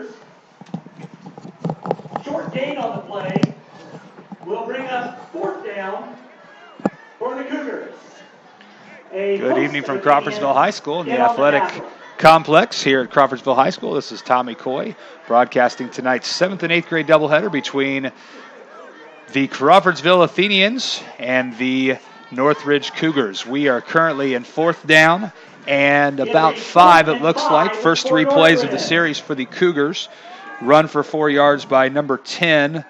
Cougars. Short gain on the play will bring up 4th down for the Cougars. Good evening from Crawfordsville High School in the athletic complex here at Crawfordsville High School. This is Tommy Coy broadcasting tonight's 7th and 8th grade doubleheader between the Crawfordsville Athenians and the Northridge Cougars. We are currently in 4th down and about 5, it looks like. First 3 plays of the series for the Cougars. Run for 4 yards by number 10,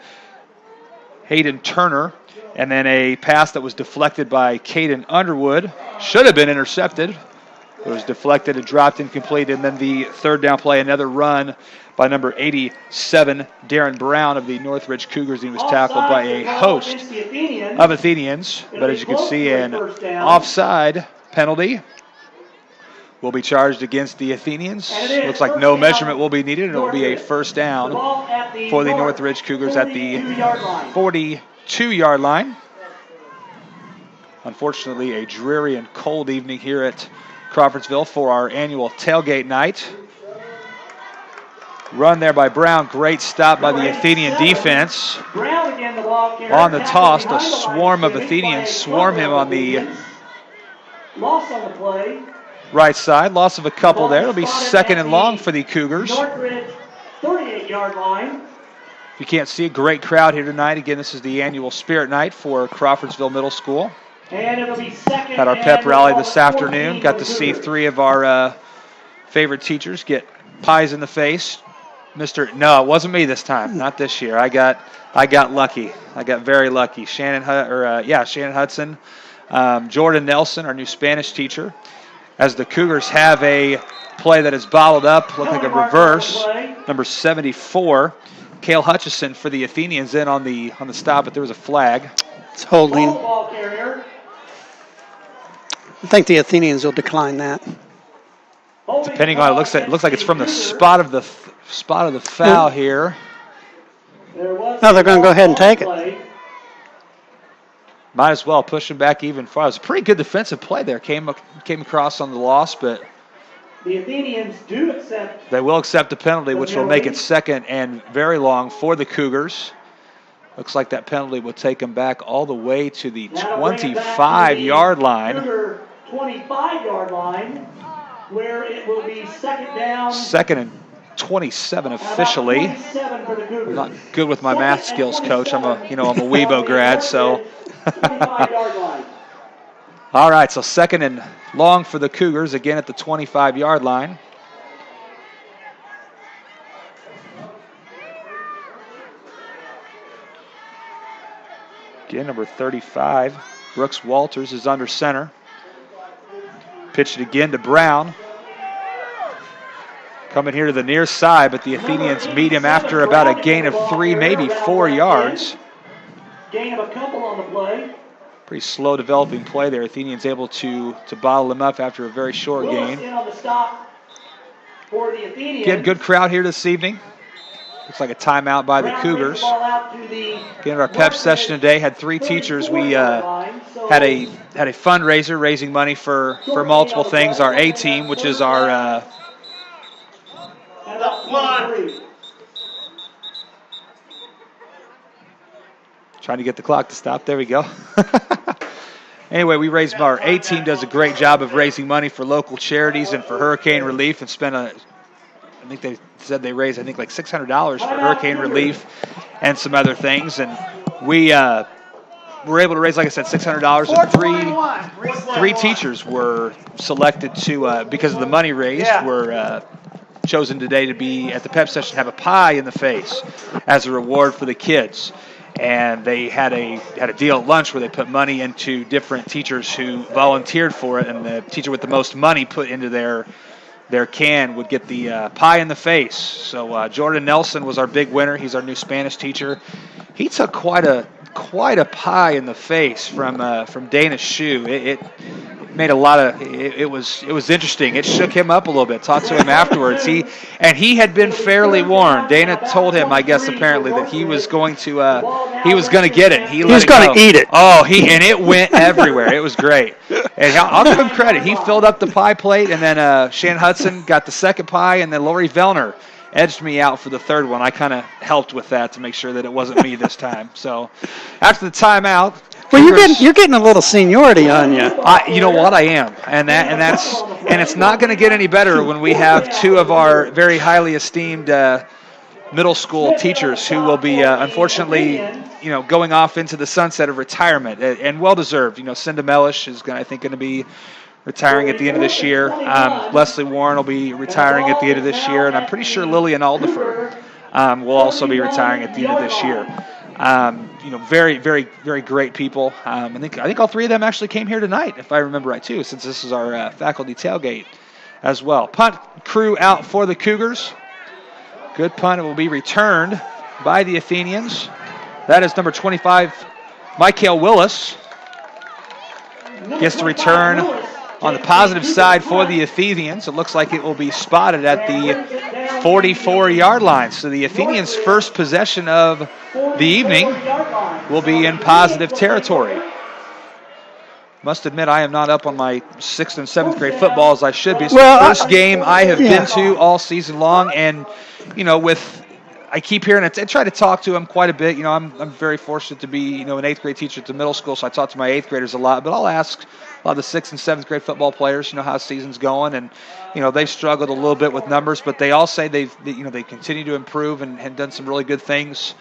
Hayden Turner. And then a pass that was deflected by Caden Underwood. Should have been intercepted. It was deflected and dropped incomplete. And then the 3rd down play, another run by number 87, Darren Brown of the Northridge Cougars. He was tackled by a host of Athenians. But as you can see, an offside penalty will be charged against the Athenians. Looks like no measurement will be needed, and it will be a first down for the Northridge Cougars at the 42-yard line. Unfortunately, a dreary and cold evening here at Crawfordsville for our annual tailgate night. Run there by Brown. Great stop by the Athenian defense. On the toss, a swarm of Athenians swarm him on the right side. Loss of a couple there. It'll be 2nd and long for the Cougars. 38-yard line. You can't see a great crowd here tonight. Again, this is the annual Spirit Night for Crawfordsville Middle School. And it'll be 2nd. Had our pep rally this afternoon. Got to see 3 of our favorite teachers get pies in the face. No, it wasn't me this time. Not this year. I got lucky. I got very lucky. Shannon Hudson, Jordan Nelson, our new Spanish teacher. As the Cougars have a play that is bottled up, look like a reverse. Number 74. Cale Hutchison for the Athenians in on the stop, but there was a flag. It's holding. I think the Athenians will decline that. Depending on it, looks like it's from the spot of the foul here. No, they're going to go ahead and take it. Might as well push him back even farther. It was a pretty good defensive play there. Came across on the loss, but the Athenians do accept. They will accept the penalty, which will make it 2nd and very long for the Cougars. Looks like that penalty will take them back all the way to the 25-yard line. 25-yard line, where it will be 2nd down. 2nd and 27 officially. I'm not good with my math skills, Coach. I'm a Weibo grad, so. All right, so 2nd and long for the Cougars, again at the 25-yard line. Again, number 35, Brooks Walters, is under center. Pitched it again to Brown. Coming here to the near side, but the Athenians meet him after about a gain of 3, maybe 4 yards. Gain of a couple on the play. Pretty slow developing play there. Athenians able to bottle him up after a very short gain. Again, good crowd here this evening. Looks like a timeout by the Cougars. Again, our pep session today had 3 teachers. We had a fundraiser raising money for multiple things. Our A team, which is our trying to get the clock to stop. There we go. Anyway, our A team does a great job of raising money for local charities and for hurricane relief, and I think they said they raised like $600 for hurricane relief and some other things. And we were able to raise, like I said, $600. And 3 teachers were selected to, because of the money raised, were chosen today to be at the pep session, have a pie in the face as a reward for the kids. And they had a deal at lunch where they put money into different teachers who volunteered for it, and the teacher with the most money put into their can would get the pie in the face. So Jordan Nelson was our big winner. He's our new Spanish teacher. He took quite a pie in the face from Dana's shoe. It made a lot of. It was interesting. It shook him up a little bit. Talked to him afterwards. He had been fairly warned. Dana told him, I guess, apparently that he was going to get it. He was going to eat it. Oh, and it went everywhere. It was great. And I'll give him credit. He filled up the pie plate, and then Shannon Hudson got the second pie, and then Lori Vellner edged me out for the third one. I kind of helped with that to make sure that it wasn't me this time. So after the timeout, well, you're getting a little seniority on you. You know what, I am, and it's not going to get any better when we have two of our very highly esteemed middle school teachers who will be unfortunately, going off into the sunset of retirement, and well deserved. Cinda Mellish is going to be retiring at the end of this year. Leslie Warren will be retiring at the end of this year, and I'm pretty sure Lillian Alderfer will also be retiring at the end of this year. Very, very, very great people. I think all three of them actually came here tonight, if I remember right, too, since this is our faculty tailgate as well. Punt crew out for the Cougars. Good punt. It will be returned by the Athenians. That is number 25, Michael Willis. Gets to return on the positive side for the Athenians. It looks like it will be spotted at the 44-yard line. So the Athenians' first possession of the evening will be in positive territory. Must admit, I am not up on my 6th and 7th grade football as I should be. It's the first game I have been to all season long, and I keep hearing it. I try to talk to them quite a bit. I'm very fortunate to be, an 8th grade teacher at the middle school, so I talk to my 8th graders a lot. But I'll ask a lot of the 6th and 7th grade football players, how the season's going, and they've struggled a little bit with numbers, but they all say they continue to improve and done some really good things,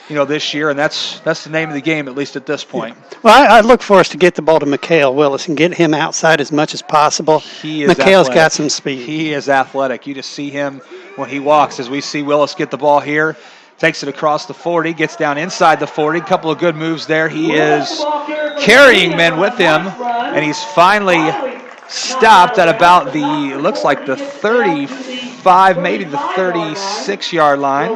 this year, and that's the name of the game, at least at this point. Well, I look for us to get the ball to Mikhail Willis and get him outside as much as possible. Mikhail's got some speed. He is athletic. You just see him when he walks, as we see Willis get the ball here, takes it across the 40, gets down inside the 40. A couple of good moves there. He is carrying men with him, and he's finally stopped at about it looks like the 35, maybe the 36-yard line.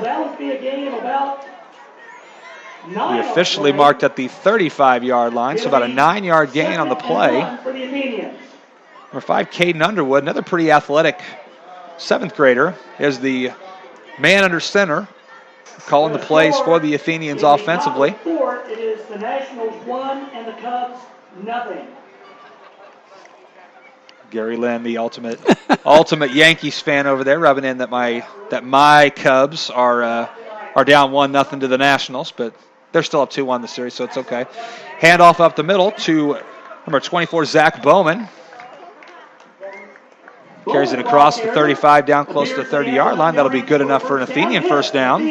He officially marked at the 35-yard line, so about a 9-yard gain on the play. Number 5, Caden Underwood, another pretty athletic 7th grader, is the man under center, calling the plays for the Athenians offensively. It is the Nationals 1 and the Cubs 0. Gary Lynn, the ultimate Yankees fan over there, rubbing in that my Cubs are down 1-0 to the Nationals, but they're still up 2-1 in the series, so it's okay. Handoff up the middle to number 24, Zach Bowman. Carries it across the 35 down close to the 30-yard line. That'll be good enough for an Athenian first down.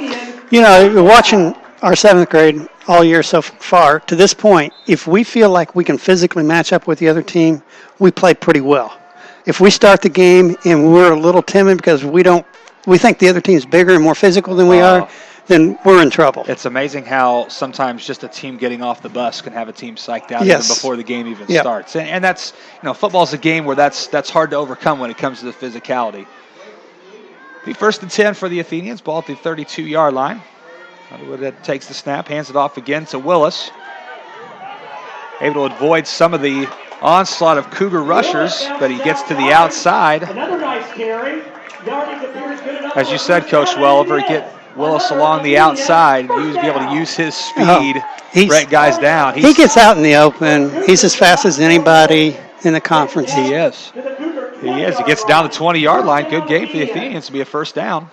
Watching our 7th grade all year so far, to this point, if we feel like we can physically match up with the other team, we play pretty well. If we start the game and we're a little timid because we think the other team's bigger and more physical than we are, then we're in trouble. It's amazing how sometimes just a team getting off the bus can have a team psyched out even before the game even starts. And that's, football's a game where that's hard to overcome when it comes to the physicality. Be 1st and 10 for the Athenians. Ball at the 32-yard line. Underwood takes the snap, hands it off again to Willis. Able to avoid some of the onslaught of Cougar rushers, but he gets to the outside. Another nice carry. As you said, Coach Welliver, get Willis along the outside. He was be able to use his speed, break guys down. He gets out in the open. He's as fast as anybody in the conference. He is. He gets down the 20-yard line. Good game for the Athenians to be a first down.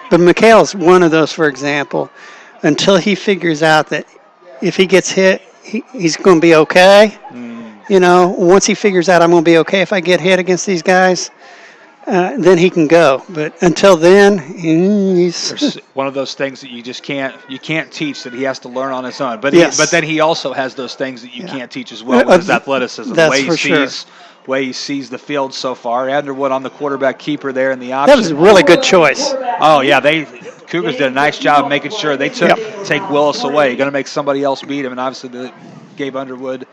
But Mikhail's one of those, for example, until he figures out that if he gets hit, he's going to be okay. Once he figures out I'm going to be okay if I get hit against these guys, then he can go. But until then, he's one of those things that you just can't teach, that he has to learn on his own. But yes. Then he also has those things that you can't teach as well, with his athleticism. That's the way he sees the field so far. Underwood on the quarterback keeper there in the option. That was a really good choice. Oh yeah, Cougars did a nice job making sure they take Willis away. Going to make somebody else beat him, and obviously they gave Underwood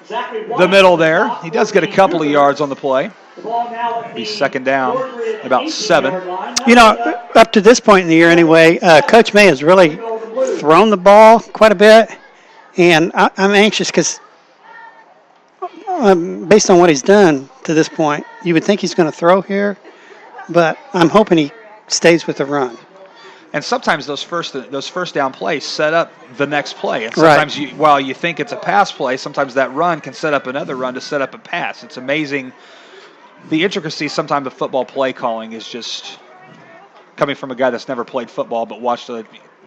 the middle there. He does get a couple of yards on the play. Be 2nd down, about 7. Up to this point in the year anyway, Coach May has really thrown the ball quite a bit, and I'm anxious because based on what he's done to this point, you would think he's going to throw here, but I'm hoping he stays with the run. And sometimes those first down plays set up the next play. And sometimes while you think it's a pass play, sometimes that run can set up another run to set up a pass. It's amazing the intricacies sometimes of football play calling is just coming from a guy that's never played football but watched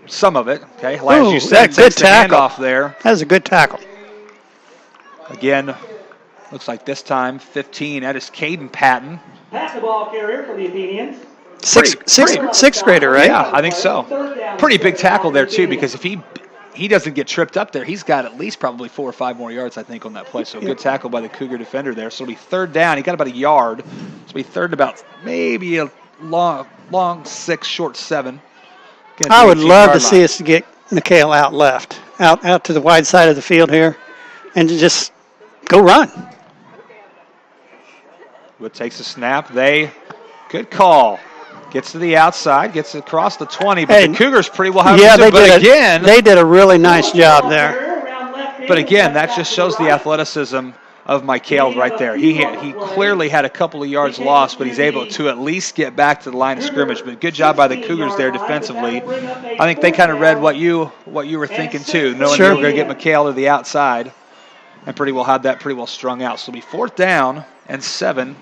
some of it. Okay, as you said, takes the handoff there. That was a good tackle. Again, looks like this time 15. That is Caden Patton. Pass the ball carrier for the Athenians. Sixth grader, right? Yeah, I think so. Pretty big tackle there too, because if he doesn't get tripped up there, he's got at least probably 4 or 5 more yards, I think, on that play. So good tackle by the Cougar defender there. So it'll be third down. He got about a yard. So it'll be third and about maybe a long 6, short 7. Again, I would love to see us get McHale out left, out to the wide side of the field here, and to just go run. Wood takes a snap. Good call. Gets to the outside, gets across the 20, but the Cougars pretty well have they did a really nice job there. But again, that just shows the athleticism of McHale right there. He clearly had a couple of yards lost, but he's able to at least get back to the line of scrimmage. But good job by the Cougars there defensively. I think they kind of read what you were thinking too, knowing they were going to get McHale to the outside, and pretty well had that pretty well strung out. So it'll be fourth down and 7.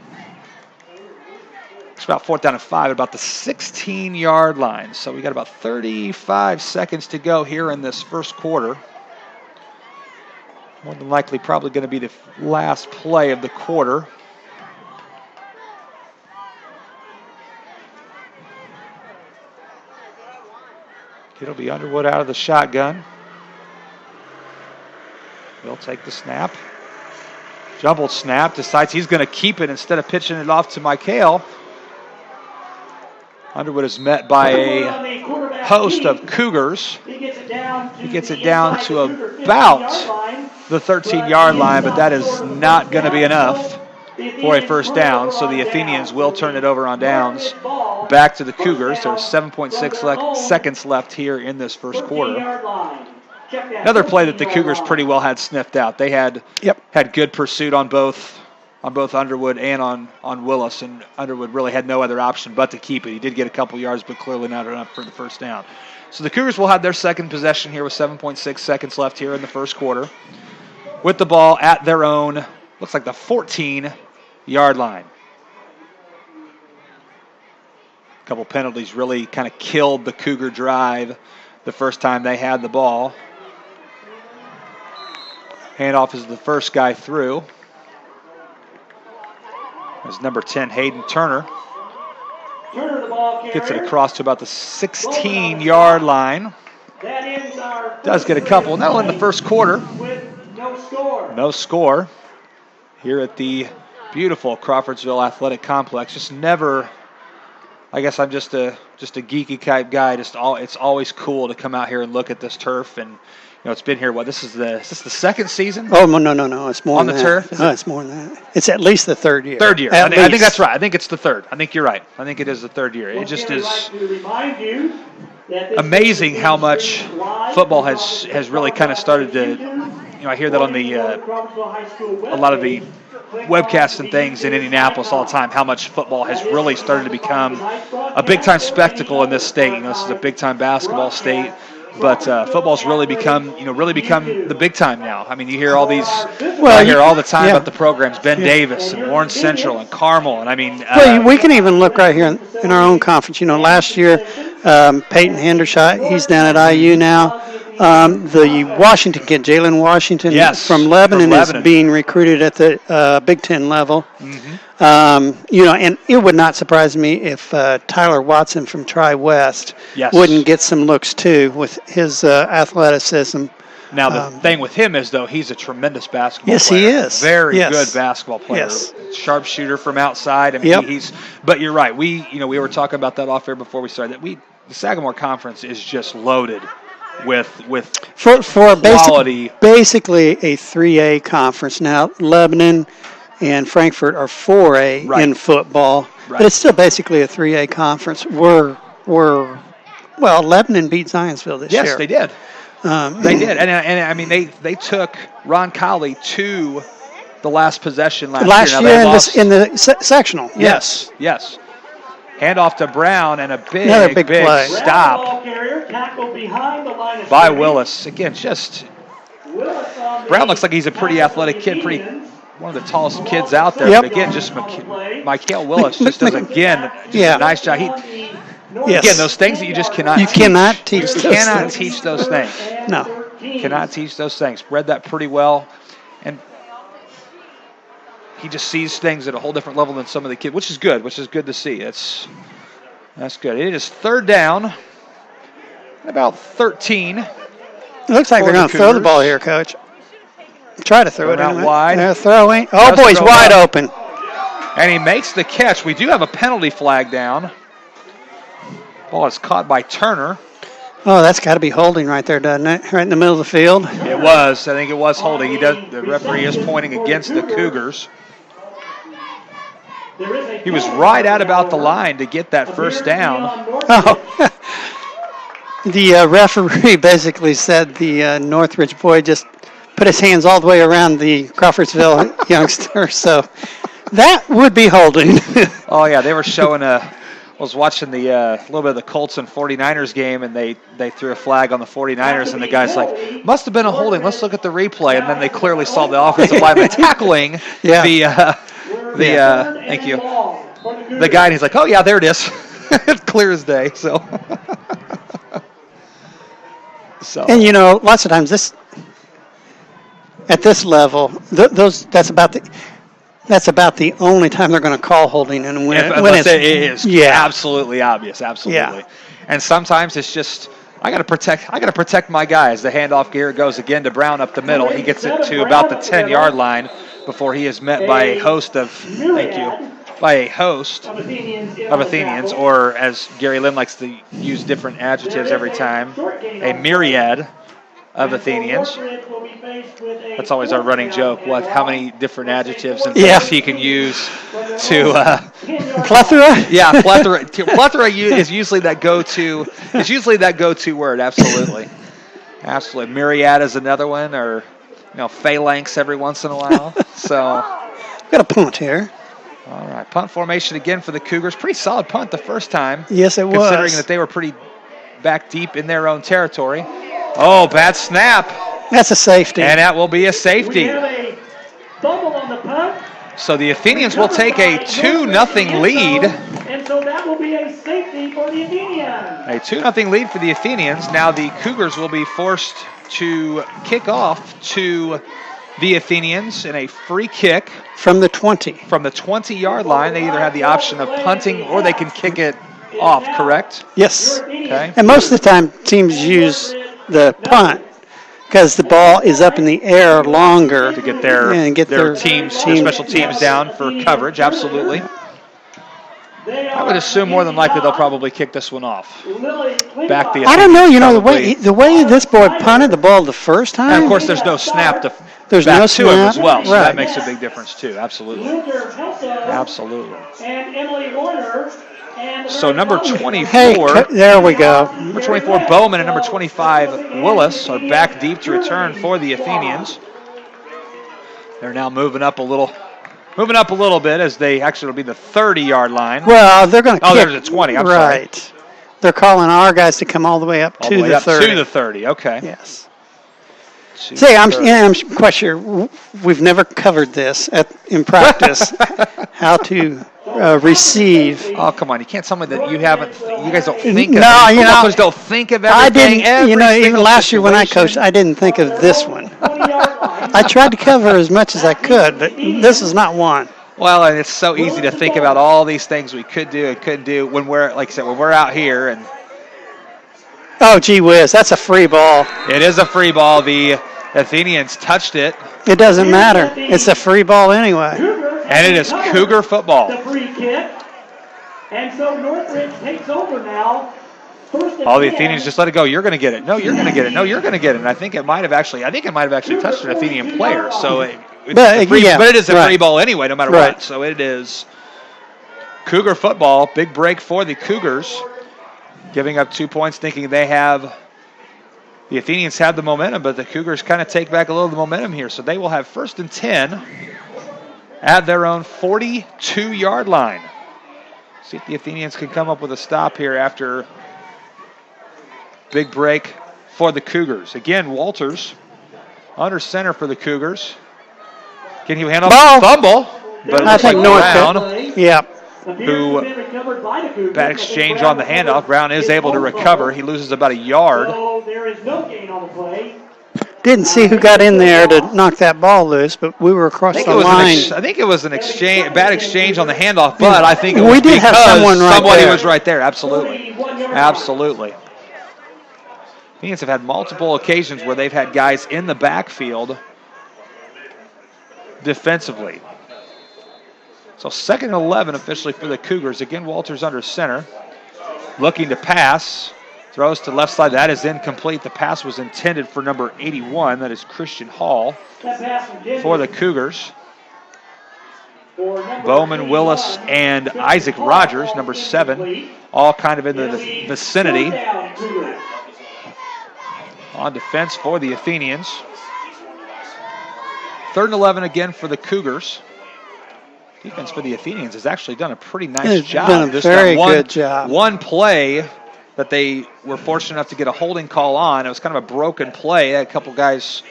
It's about fourth down and 5 at about the 16-yard line. So we got about 35 seconds to go here in this first quarter. More than likely probably going to be the last play of the quarter. It'll be Underwood out of the shotgun. He'll take the snap. Jumbled snap. Decides he's going to keep it instead of pitching it off to McHale. Underwood is met by a host of Cougars. He gets it down to about the 13-yard line, but that is not going to be enough for a first down. So the Athenians will turn it over on downs back to the Cougars. There's 7.6 seconds left here in this first quarter. Another play that the Cougars pretty well had sniffed out. They had good pursuit on both Underwood and on Willis, and Underwood really had no other option but to keep it. He did get a couple yards, but clearly not enough for the first down. So the Cougars will have their second possession here with 7.6 seconds left here in the first quarter, with the ball at their own, looks like the 14-yard line. A couple penalties really kind of killed the Cougar drive the first time they had the ball. Handoff is the first guy through. As number 10, Hayden Turner gets it across to about the 16-yard line. Does get a couple. Now in the first quarter. No score here at the beautiful Crawfordsville Athletic Complex. Just never, I guess I'm just a geeky type guy. It's always cool to come out here and look at this turf. And it's been here. Is this the second season? Oh no! It's more on the turf. No, it's more than that. It's at least the third year. Third year. I think that's right. I think it's the third. I think you're right. I think it is the third year. It just is amazing how much football has really kind of started to. I hear that on the a lot of the webcasts and things in Indianapolis all the time. How much football has really started to become a big time spectacle in this state. This is a big time basketball state. But football's really become the big time now. I mean, you hear all these. I hear all the time about the programs, Ben Davis and Warren Central and Carmel, and I mean. We can even look right here in our own conference. Last year, Peyton Hendershot, he's down at IU now. The Washington kid, Jalen Washington from Lebanon, is being recruited at the Big Ten level. Mm-hmm. And it would not surprise me if Tyler Watson from Tri-West wouldn't get some looks too with his athleticism. Now, the thing with him is, though, he's a tremendous basketball player. Yes, he is. Very good basketball player. Yes. Sharpshooter from outside. I mean, but you're right. We were talking about that off air before we started. That the Sagamore Conference is just loaded with for quality. Basically a 3A conference. Now, Lebanon and Frankfurt are 4A in football, but it's still basically a 3A conference. Lebanon beat Zionsville this year. Yes, they did. They did, and I mean they took Ron Colley to the last possession last year. In the sectional. Yes. Handoff to Brown and another big play. Stop by Willis. Again, Brown looks like he's a pretty athletic kid, pretty one of the tallest kids out there. Yep. But again, just Michael Willis just does, again, just Yeah. a nice job. Yes. Again, those things that you just cannot You teach. cannot teach You those cannot things. teach those things. No. Cannot teach those things. Read that pretty well. And he just sees things at a whole different level than some of the kids, which is good to see. That's good. It is third down, about 13. It looks like they're going to throw the ball here, Coach. Try to throw it out anyway. wide. They're throwing. Oh, Does boy, he's throw wide up. open. And he makes the catch. We do have a penalty flag down. Ball is caught by Turner. Oh, that's got to be holding right there, doesn't it? Right in the middle of the field. It was. I think it was holding. The referee is pointing against the Cougars. He was right at about the line to get that first down. Oh. The referee basically said the Northridge boy just put his hands all the way around the Crawfordsville youngster. So that would be holding. Oh, yeah. They were showing I was watching the little bit of the Colts and 49ers game, and they threw a flag on the 49ers, and the guy's like, must have been a holding. Let's look at the replay. And then they clearly saw the offensive lineman tackling thank you, the guy, and he's like, oh, yeah, there it is. It's clear as day. So, And, you know, lots of times at this level, that's about the only time they're going to call holding, and when it is absolutely obvious, absolutely. Yeah. And sometimes it's just I got to protect my guys. The handoff here goes again to Brown up the middle. He gets it to about the 10-yard line before he is met by a host of Athenians, or as Gary Lynn likes to use different adjectives every time, a myriad of Athenians. That's always our running joke. How many different adjectives and things he can use to plethora? Yeah, plethora. Plethora is usually that go-to. It's usually that go-to word. Absolutely. Myriad is another one, or phalanx every once in a while. So got a punt here. All right, punt formation again for the Cougars. Pretty solid punt the first time. Yes, it was. Considering that they were pretty back deep in their own territory. Oh, bad snap. That's a safety. And that will be a safety. We have a fumble on the punt. So the Athenians will take a 2-0 lead. And so that will be a safety for the Athenians. A 2-0 lead for the Athenians. Now the Cougars will be forced to kick off to the Athenians in a free kick. From the 20. From the 20-yard line. They either have the option of punting or they can kick it off, correct? Yes. Okay. And most of the time teams use the punt because the ball is up in the air longer to get their special teams down for coverage. Absolutely. I would assume more than likely they'll probably kick this one off. Back the I don't know. The way this boy punted the ball the first time. And of course, there's no snap to him as well, so that makes a big difference too. Absolutely. Absolutely. And Emily Warner. So number 24. Hey, there we go. Number 24 Bowman and number 25 Willis are back deep to return for the Athenians. They're now moving up a little bit as they actually will be the 30-yard line. Well, they're going to kick. Oh, there's a 20. I'm sorry. They're calling our guys to come all the way up to the 30. To the 30. Okay. Yes. I'm quite sure we've never covered this in practice. How to receive. Oh, come on! You can't tell me that you haven't. You guys don't think of. No, don't think of everything. I didn't. Even last year when I coached, I didn't think of this one. I tried to cover as much as I could, but this is not one. Well, and it's so easy to think about all these things we could do and couldn't do when we're, like I said, when we're out here and. Oh, gee whiz! That's a free ball. It is a free ball. The Athenians touched it. It doesn't matter. It's a free ball anyway. And it is Cougar football. The free kick. And so Northridge takes over now. All the Athenians just let it go. You're going to get it. No, you're going to get it. No, you're going to get it. And I think it might have actually touched an Athenian player. So but it is a free ball anyway, no matter what. So it is Cougar football. Big break for the Cougars. Giving up 2 points, thinking the Athenians have the momentum, but the Cougars kind of take back a little of the momentum here. So they will have 1st and 10 at their own 42-yard line. See if the Athenians can come up with a stop here after big break for the Cougars. Again, Walters under center for the Cougars. Can he handle Ball. fumble? But it I looks like think North Brown, Yeah. who bad exchange on the handoff. Brown is able to recover. He loses about a yard. So there is no gain on the play. Didn't see who got in there to knock that ball loose, but we were across the line. I think it was an exchange, bad exchange on the handoff, but I think it was We did have because someone right somebody there. was right there. Absolutely. Absolutely. Phoenix have had multiple occasions where they've had guys in the backfield defensively. So 2nd and 11 officially for the Cougars. Again, Walters under center. Looking to pass. Throws to left side. That is incomplete. The pass was intended for number 81. That is Christian Hall for the Cougars. Bowman, Willis, and Isaac Rogers, number 7, all kind of in the vicinity. On defense for the Athenians. 3rd and 11 again for the Cougars. Defense for the Athenians has actually done a pretty nice job. Done a very good job. One play that they were fortunate enough to get a holding call on. It was kind of a broken play. They had a couple guys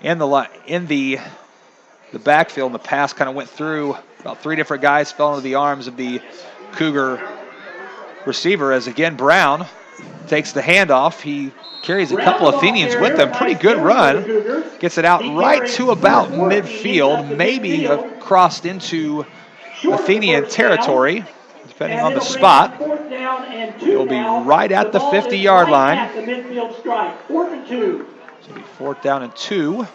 in the backfield, and the pass kind of went through. About 3 different guys fell into the arms of the Cougar receiver as, again, Brown takes the handoff. He carries a couple Athenians with him. Pretty good run. Gets it out right to about midfield, maybe crossed into Athenian territory, depending on the spot. It'll be right at the 50-yard line. It'll be 4th down and 2.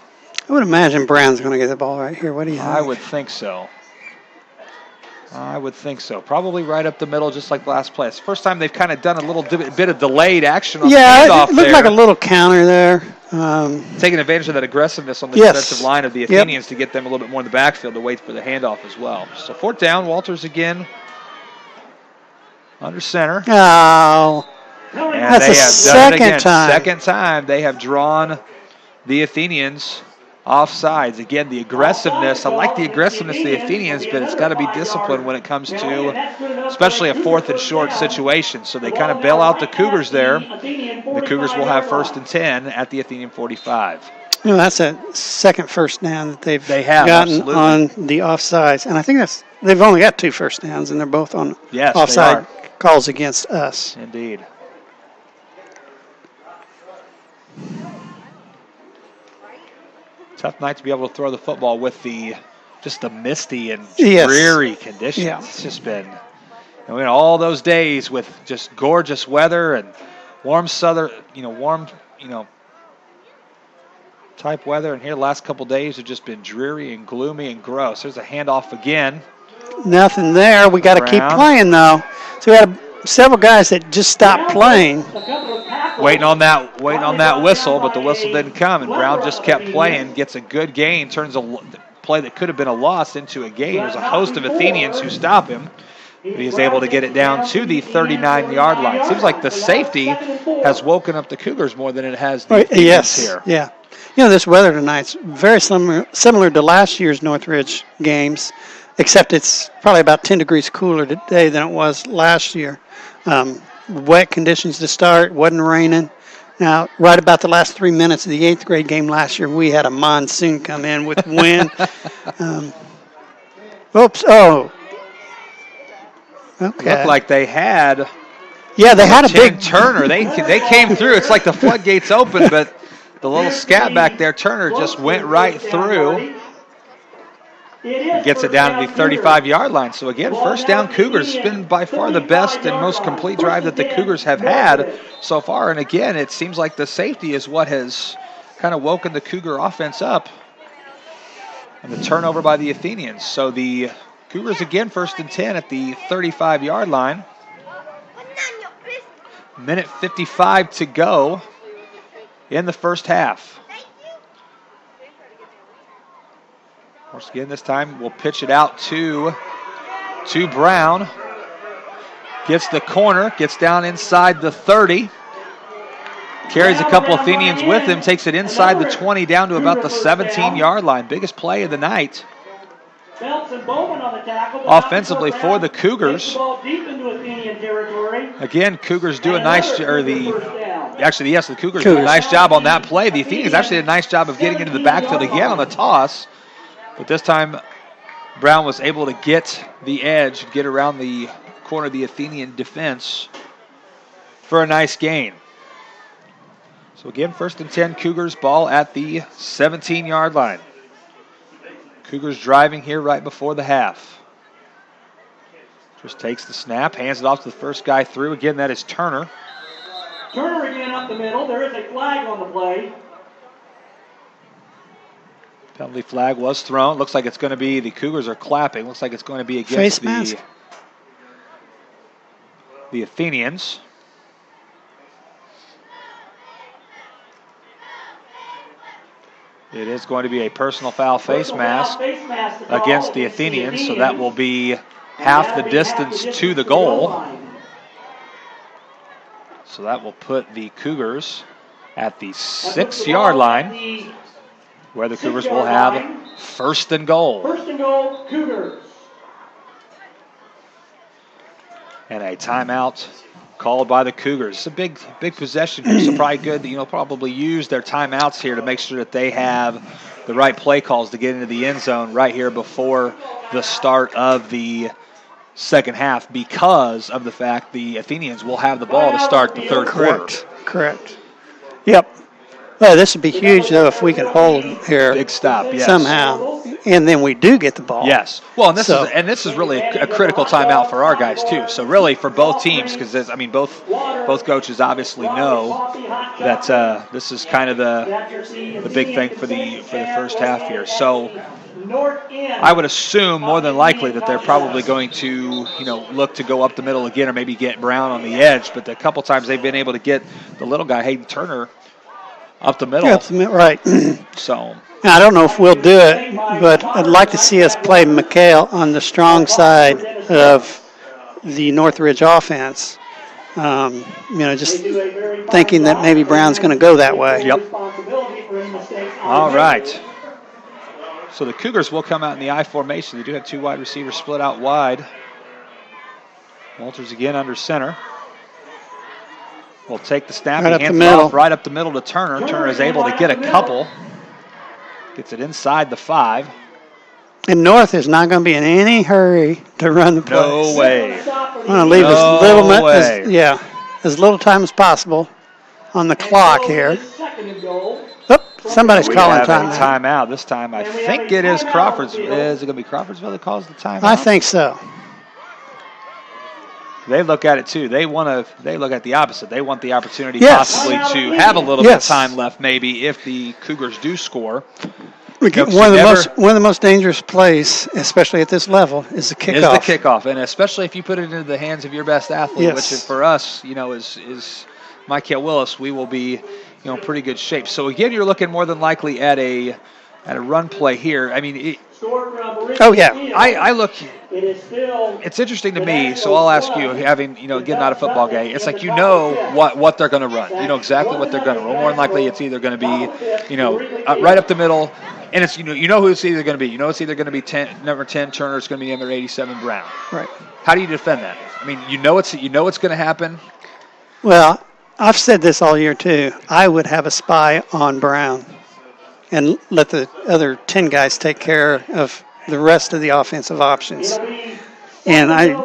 I would imagine Brown's going to get the ball right here. What do you think? I would think so. Probably right up the middle, just like last play. It's the first time they've kind of done a little bit of delayed action on the handoff it looked there. like a little counter there. Taking advantage of that aggressiveness on the defensive line of the Athenians to get them a little bit more in the backfield to wait for the handoff as well. So 4th down, Walters again under center. Oh, and that's they the have done it again. second time. Second time they have drawn the Athenians offsides. Again, the aggressiveness. I like the aggressiveness of the Athenians, but it's got to be disciplined when it comes to especially a 4th and short situation. So they kind of bail out the Cougars there. The Cougars will have 1st and 10 at the Athenian 45. You know, that's a second first down that they've have, gotten absolutely. on the offsides. And I think they've only got 2 first downs, and they're both on offside calls against us. Indeed. Tough night to be able to throw the football with the misty and dreary conditions. Yeah. It's just been, all those days with just gorgeous weather and warm type weather, and here the last couple days have just been dreary and gloomy and gross. There's a handoff again. Nothing there. We got to keep playing though. So we had several guys that just stopped playing. Waiting on that whistle, but the whistle didn't come, and Brown just kept playing, gets a good gain, turns a play that could have been a loss into a gain. There's a host of Athenians who stop him, but he is able to get it down to the 39-yard line. Seems like the safety has woken up the Cougars more than it has the Athenians here. Yeah. This weather tonight's very similar to last year's Northridge games, except it's probably about 10 degrees cooler today than it was last year. Wet conditions to start, wasn't raining. Now, right about the last 3 minutes of the 8th grade game last year, we had a monsoon come in with wind. Okay. Looked like they had. Yeah, they had a big Turner. They came through. It's like the floodgates open, but the little scat back there, Turner, just went right through. Gets it down to the 35-yard line. So again, 1st down Cougars. It's been by far the best and most complete drive that the Cougars have had so far. And again, it seems like the safety is what has kind of woken the Cougar offense up. And the turnover by the Athenians. So the Cougars again 1st and 10 at the 35-yard line. Minute 55 to go in the first half. Once again, this time we'll pitch it out to Brown. Gets the corner, gets down inside the 30. Carries a couple Athenians with him, takes it inside the 20 down to about the 17-yard line. Biggest play of the night. Offensively for the Cougars. Again, Cougars do a nice job, the Cougars do a nice job on that play. The Athenians actually did a nice job of getting into the backfield again on the toss. But this time, Brown was able to get the edge, get around the corner of the Athenian defense for a nice gain. So again, 1st and 10, Cougars ball at the 17-yard line. Cougars driving here right before the half. Just takes the snap, hands it off to the first guy through. Again, that is Turner. Turner again up the middle. There is a flag on the play. Penalty flag was thrown. Looks like it's going to be, the Cougars are clapping. Looks like it's going to be against the Athenians. It is going to be a personal foul face mask against the Athenians, so that will be half the distance to the goal. So that will put the Cougars at the 6-yard line, where the Cougars will have 1st and goal. 1st and goal, Cougars. And a timeout called by the Cougars. It's a big possession here, so probably good that, probably use their timeouts here to make sure that they have the right play calls to get into the end zone right here before the start of the second half, because of the fact the Athenians will have the ball to start the third quarter. Correct. Yep. Well, this would be huge, though, if we could hold here. Big stop, yes. Somehow. And then we do get the ball. Yes. Well, and this is really a critical timeout for our guys, too. So really for both teams, because, both coaches obviously know that this is kind of the big thing for the first half here. So I would assume more than likely that they're probably going to, look to go up the middle again or maybe get Brown on the edge. But a couple times they've been able to get the little guy, Hayden Turner, up the middle. Right. So I don't know if we'll do it, but I'd like to see us play McHale on the strong side of the Northridge offense. Just thinking that maybe Brown's going to go that way. Yep. All right. So the Cougars will come out in the I formation. They do have 2 wide receivers split out wide. Walters again under center. Will take the snap. Right he hands it off right up the middle to Turner. Turner is able to get a couple. Gets it inside the 5. And North is not going to be in any hurry to run the play. No way. I'm going to leave as little time as possible on the clock here. Somebody's calling timeout. This time I think it is Crawfordsville. Is it going to be Crawfordsville that calls the timeout? I think so. They look at it too. They look at the opposite. They want the opportunity possibly to have a little bit of time left, maybe if the Cougars do score. One of the most dangerous plays, especially at this level, is the kickoff. And especially if you put it into the hands of your best athlete, which for us, is Michael Willis, we will be, pretty good shape. So again, you're looking more than likely at a run play here. I mean, I look. It's interesting to me, so I'll ask you, having, getting out of football game, it's like what they're going to run. You know exactly what they're going to run. More than likely, it's either going to be, right up the middle, and it's, who it's either going to be. It's either going to be number 10 Turner, it's going to be number 87 Brown. Right. How do you defend that? I mean, it's going to happen. Well, I've said this all year too. I would have a spy on Brown and let the other 10 guys take care of the rest of the offensive options. And I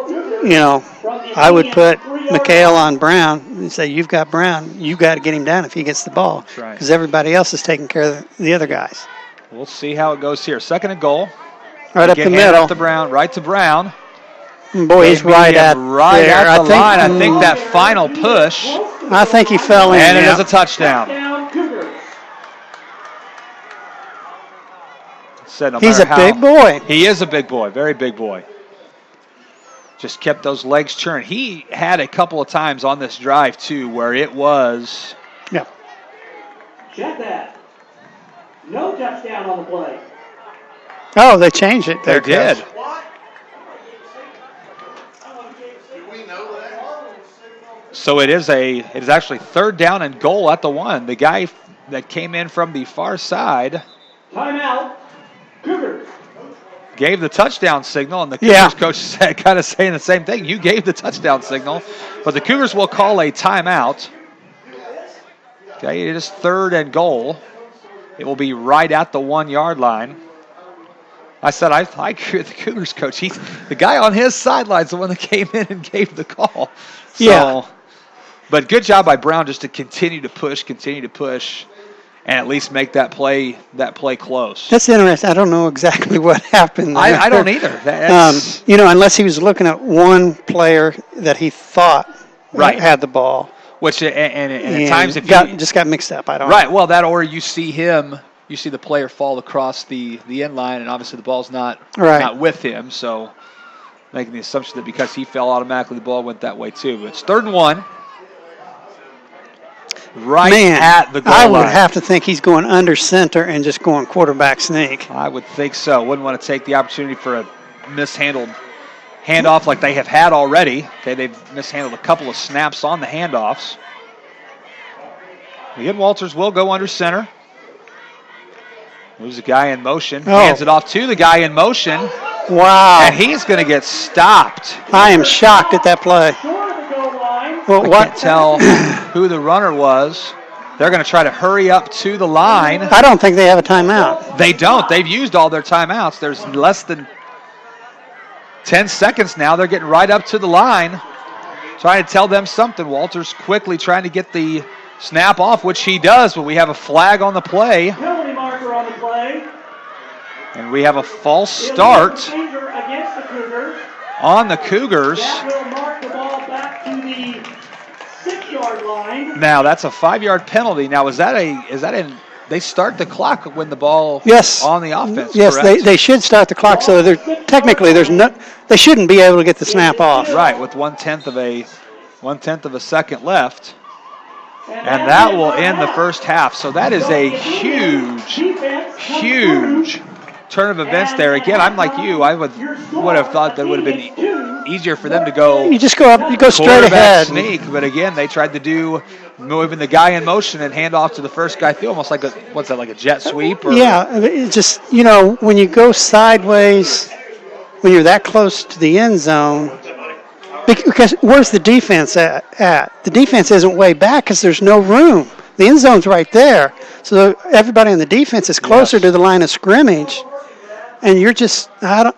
would put McHale on Brown and say, you've got Brown. You've got to get him down if he gets the ball. Because everybody else is taking care of the other guys. We'll see how it goes here. 2nd and goal. Right up the middle. Right to Brown. Boy, he's right at the line. I think that final push. I think he fell in. And it is a touchdown. He's a big boy. He is a big boy, very big boy. Just kept those legs churning. He had a couple of times on this drive, too, where it was. Yeah. Check that. No touchdown on the play. Oh, they changed it. They did. So it is actually 3rd down and goal at the 1. The guy that came in from the far side. Timeout. Cougars. Gave the touchdown signal, and the Cougars coach said, kind of saying the same thing. You gave the touchdown signal, but the Cougars will call a timeout. Okay, it is 3rd and goal. It will be right at the 1-yard line. I said, I agree with the Cougars coach. The guy on his sideline's the one that came in and gave the call. So, Yeah. But good job by Brown just to continue to push, and at least make that play close. That's interesting. I don't know exactly what happened there. I don't either. Unless he was looking at one player that he thought had the ball. Which, and at times, if just got mixed up. I don't know. Right, well, that or you see the player fall across the end line, and obviously the ball's not with him, so making the assumption that because he fell automatically, the ball went that way too. But it's 3rd and 1. At the goal line. I would have to think he's going under center and just going quarterback sneak. I would think so. Wouldn't want to take the opportunity for a mishandled handoff like they have had already. Okay, they've mishandled a couple of snaps on the handoffs. Again, Walters will go under center. There's a guy in motion. Hands it off to the guy in motion. Wow. And he's going to get stopped. I am shocked at that play. Well, I can't tell who the runner was. They're going to try to hurry up to the line. I don't think they have a timeout. They don't. They've used all their timeouts. There's less than 10 seconds now. They're getting right up to the line. Trying to tell them something. Walters quickly trying to get the snap off, which he does, but we have a flag on the play. Penalty marker on the play. And we have a false start against the Cougars. On the Cougars. That will mark the ball back to the 6-yard line. Now that's a 5-yard penalty. Now is that they start the clock when the ball on the offense? Yes, correct? they should start the clock. So technically they shouldn't be able to get the snap off. Right, with 1/10 of a second left. And that will end the first half. So that is a huge turn of events there. Again, I'm like you. I would have thought that would have been easier for them to go. You just go up. You go straight ahead. Sneak, but again, they tried to do moving the guy in motion and hand off to the first guy. Feel almost like like a jet sweep? Or? Yeah, it's just when you go sideways, when you're that close to the end zone. Because where's the defense at? The defense isn't way back because there's no room. The end zone's right there. So everybody on the defense is closer to the line of scrimmage. And you're just, now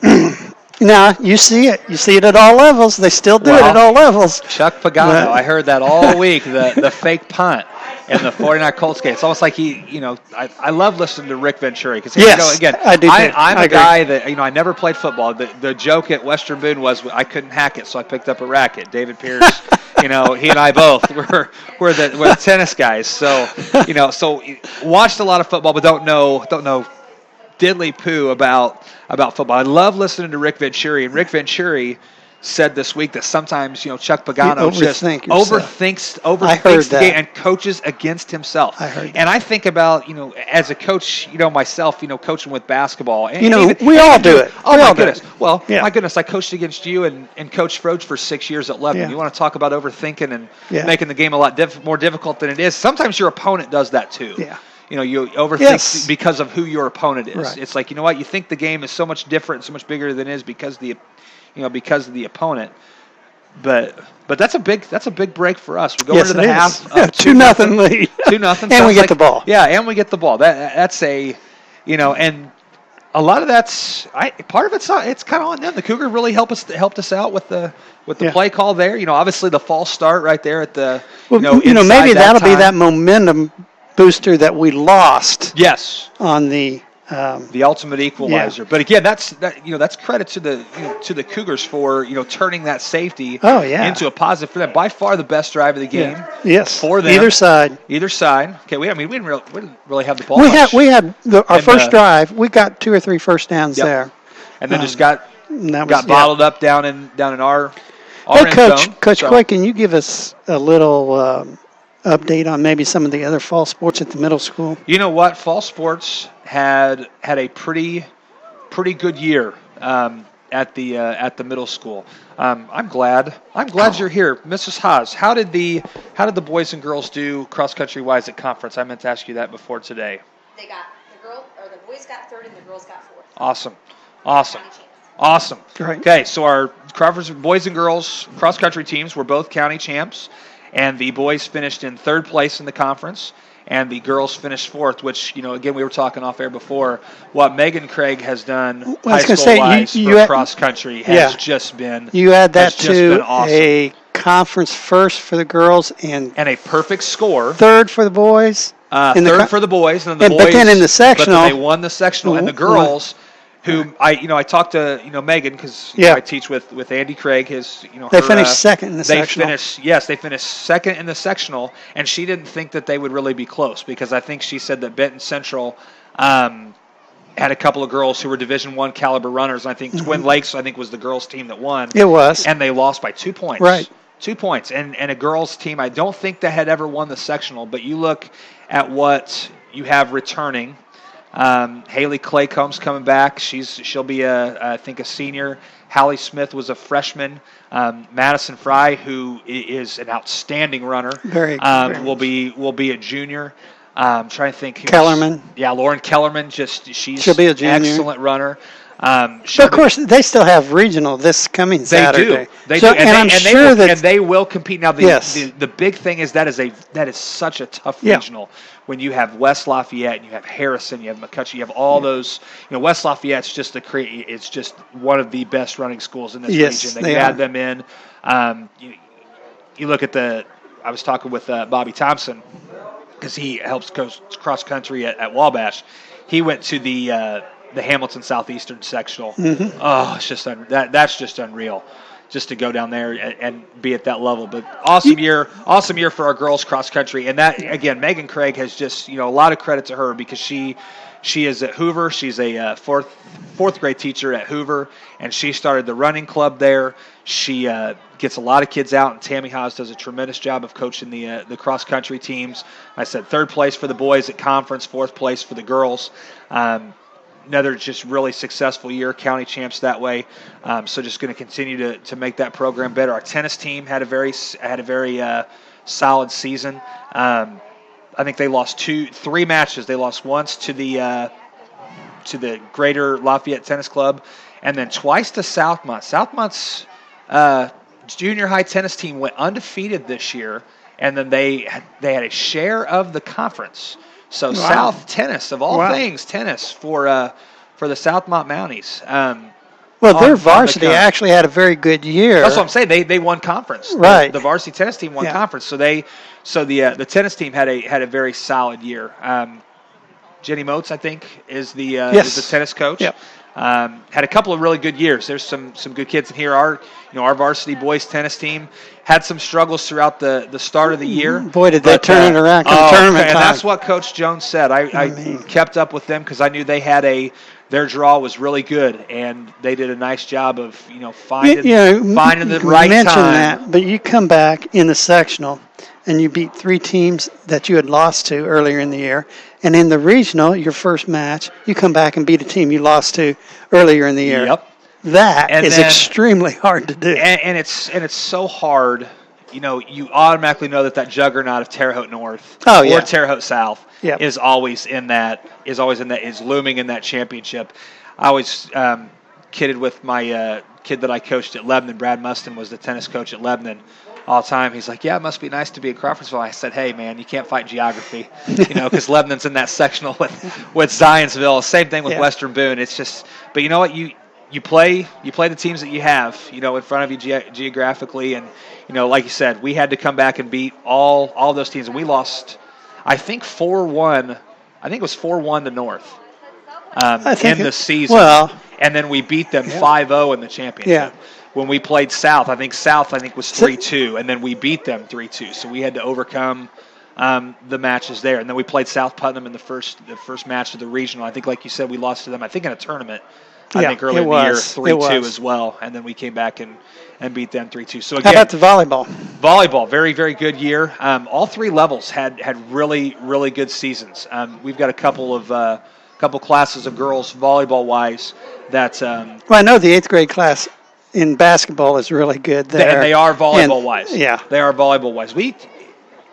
you see it. You see it at all levels. They still do it at all levels. Chuck Pagano, I heard that all week, the fake punt in the 49 Colts game. It's almost like I love listening to Rick Venturi. Because, again, I do. I'm a guy that, I never played football. The joke at Western Boone was I couldn't hack it, so I picked up a racket. David Pierce, he and I both we're the tennis guys. So, so watched a lot of football, but don't know diddly poo about football. I love listening to Rick Venturi, and Rick Venturi said this week that sometimes You Chuck Pagano just overthinks the game and coaches against himself. I heard that. And I think about as a coach, myself, coaching with basketball. And we all do it. Oh my goodness! Well, my goodness, I coached against you and Coach Froge for 6 years at Lebanon. Yeah. You want to talk about overthinking and making the game a lot more difficult than it is? Sometimes your opponent does that too. Yeah. You overthink because of who your opponent is. Right. It's like, you think the game is so much different, so much bigger than it is because of the opponent. But that's a big break for us. We go into the half 2-0 lead. 2-0. And we get the ball. Yeah, and we get the ball. That's a and a lot of that's part of it's kind of on them. The Cougar really helped us out with the play call there. Obviously the false start right there at the maybe that'll be that momentum booster that we lost. Yes. On the ultimate equalizer. But again, that's credit to the Cougars for turning that safety into a positive for them. By far the best drive of the game. Yeah. Yes. For them. Either side. Okay. We didn't really have the ball. We had our first drive. We got 2 or 3 first downs there, and then just got bottled up down in our end zone. Coach Coy, can you give us a little update on maybe some of the other fall sports at the middle school? You know what? Fall sports had a pretty good year at the middle school. I'm glad you're here, Mrs. Haas. How did the boys and girls do cross country wise at conference? I meant to ask you that before today. The boys got 3rd and the girls got 4th. Awesome. Great. Okay, so our Crawfordsville boys and girls cross country teams were both county champs, and the boys finished in 3rd place in the conference, and the girls finished 4th, which, again, we were talking off air before. What Megan Craig has done high school-wise for cross country has just been You add that to awesome. a conference first for the girls and a perfect score. 3rd for the boys. 3rd for the boys, and then the but boys. then in the sectional, but then they won the sectional, and the girls, who I talked to Megan because I teach with Andy Craig. They finished 2nd in the sectional. They finished 2nd in the sectional, and she didn't think that they would really be close because I think she said that Benton Central had a couple of girls who were Division I caliber runners. I think Twin Lakes was the girls team that won. It was, and they lost by 2 points. Right. 2 points, and a girls team. I don't think that had ever won the sectional, but you look at what you have returning. Haley Claycomb's coming back. She'll be I think a senior. Hallie Smith was a freshman. Madison Fry, who is an outstanding runner, will be a junior. I'm trying to think. Kellerman. Lauren Kellerman. She'll be a junior. Excellent runner. But of course, they still have regional this coming Saturday. They do, and they will compete. Now, the big thing is that is such a tough regional. When you have West Lafayette, and you have Harrison, you have McCutcheon, you have all those. West Lafayette's it's just one of the best running schools in this region. They add them in. You look at I was talking with Bobby Thompson because he helps coach cross country at Wabash. He went to the Hamilton Southeastern sectional. Oh, it's just that's just unreal, just to go down there and be at that level. But awesome year for our girls cross country. And that again, Megan Craig has just a lot of credit to her because she is at Hoover. She's a fourth grade teacher at Hoover, and she started the running club there. She gets a lot of kids out, and Tammy Haas does a tremendous job of coaching the cross country teams. I said 3rd place for the boys at conference, 4th place for the girls. Another just really successful year, county champs that way. So just going to continue to make that program better. Our tennis team had a very solid season. I think they lost 3 matches. They lost once to the Greater Lafayette Tennis Club, and then twice to Southmont. Southmont's junior high tennis team went undefeated this year, and then they had a share of the conference. So South tennis, of all things, tennis for the Southmont Mounties. Their varsity actually had a very good year. That's what I'm saying. They won conference. Right. The varsity tennis team won conference. So the tennis team had a very solid year. Jenny Motes, I think, is the tennis coach. Yep. Had a couple of really good years. There's some good kids in here. Our varsity boys tennis team had some struggles throughout the start of the year. Boy, did they turn it around come tournament time. And that's what Coach Jones said. I kept up with them because I knew they had their draw was really good, and they did a nice job of finding the right time. That, but you come back in the sectional and you beat 3 teams that you had lost to earlier in the year. And in the regional, your first match, you come back and beat a team you lost to earlier in the year. Yep. That is extremely hard to do. And it's so hard. You automatically know that juggernaut of Terre Haute North or Terre Haute South is always looming in that championship. I always kidded with my kid that I coached at Lebanon. Brad Mustin was the tennis coach at Lebanon all the time. He's like, yeah, it must be nice to be at Crawfordsville. I said, hey, man, you can't fight geography, because Lebanon's in that sectional with Zionsville. Same thing with Western Boone. It's just, but you know what, you play the teams that you have, in front of you geographically, and like you said, we had to come back and beat all those teams, and we lost, I think 4-1. I think it was 4-1 to North in the season. Well, and then we beat them 5-0 in the championship. Yeah. When we played South, I think was 3-2, and then we beat them 3-2. So we had to overcome the matches there, and then we played South Putnam in the first match of the regional. I think, like you said, we lost to them. I think in a tournament. I think earlier in the year 3-2 as well, and then we came back and beat them 3-2. So again, how about the volleyball? Volleyball, very very good year. All 3 levels had really really good seasons. We've got a couple classes of girls volleyball wise that. Well, I know the 8th grade class in basketball is really good there. And they are volleyball wise. Yeah, they are volleyball wise.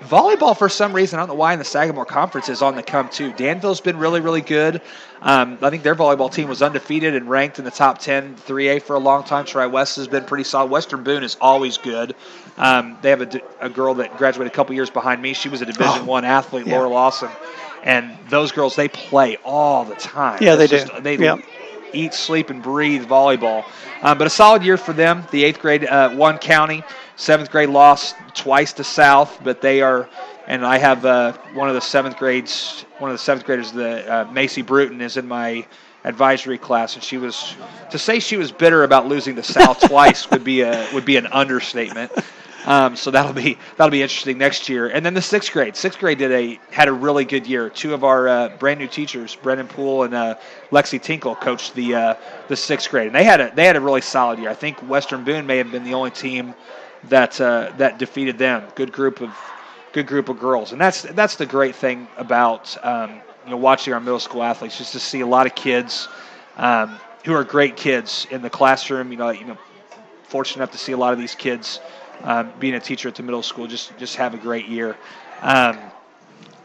volleyball, for some reason, I don't know why, in the Sagamore Conference is on the come, too. Danville's been really, really good. I think their volleyball team was undefeated and ranked in the top 10 3A for a long time. Tri-West has been pretty solid. Western Boone is always good. They have a girl that graduated a couple years behind me. She was a Division I athlete, Laura Lawson. And those girls, they play all the time. Yeah, they do. They eat, sleep, and breathe volleyball. But a solid year for them. The 8th grade won county. 7th grade lost twice to South, but they are, and I have one of the 7th graders, Macy Bruton, is in my advisory class, and to say she was bitter about losing to South twice would be an understatement. So that'll be interesting next year. And then the 6th grade. 6th grade had a really good year. 2 of our brand new teachers, Brendan Poole and Lexi Tinkle, coached the 6th grade, and they had a really solid year. I think Western Boone may have been the only team that defeated them. Good group of girls, and that's the great thing about watching our middle school athletes, just to see a lot of kids who are great kids in the classroom. Fortunate enough to see a lot of these kids being a teacher at the middle school just have a great year. And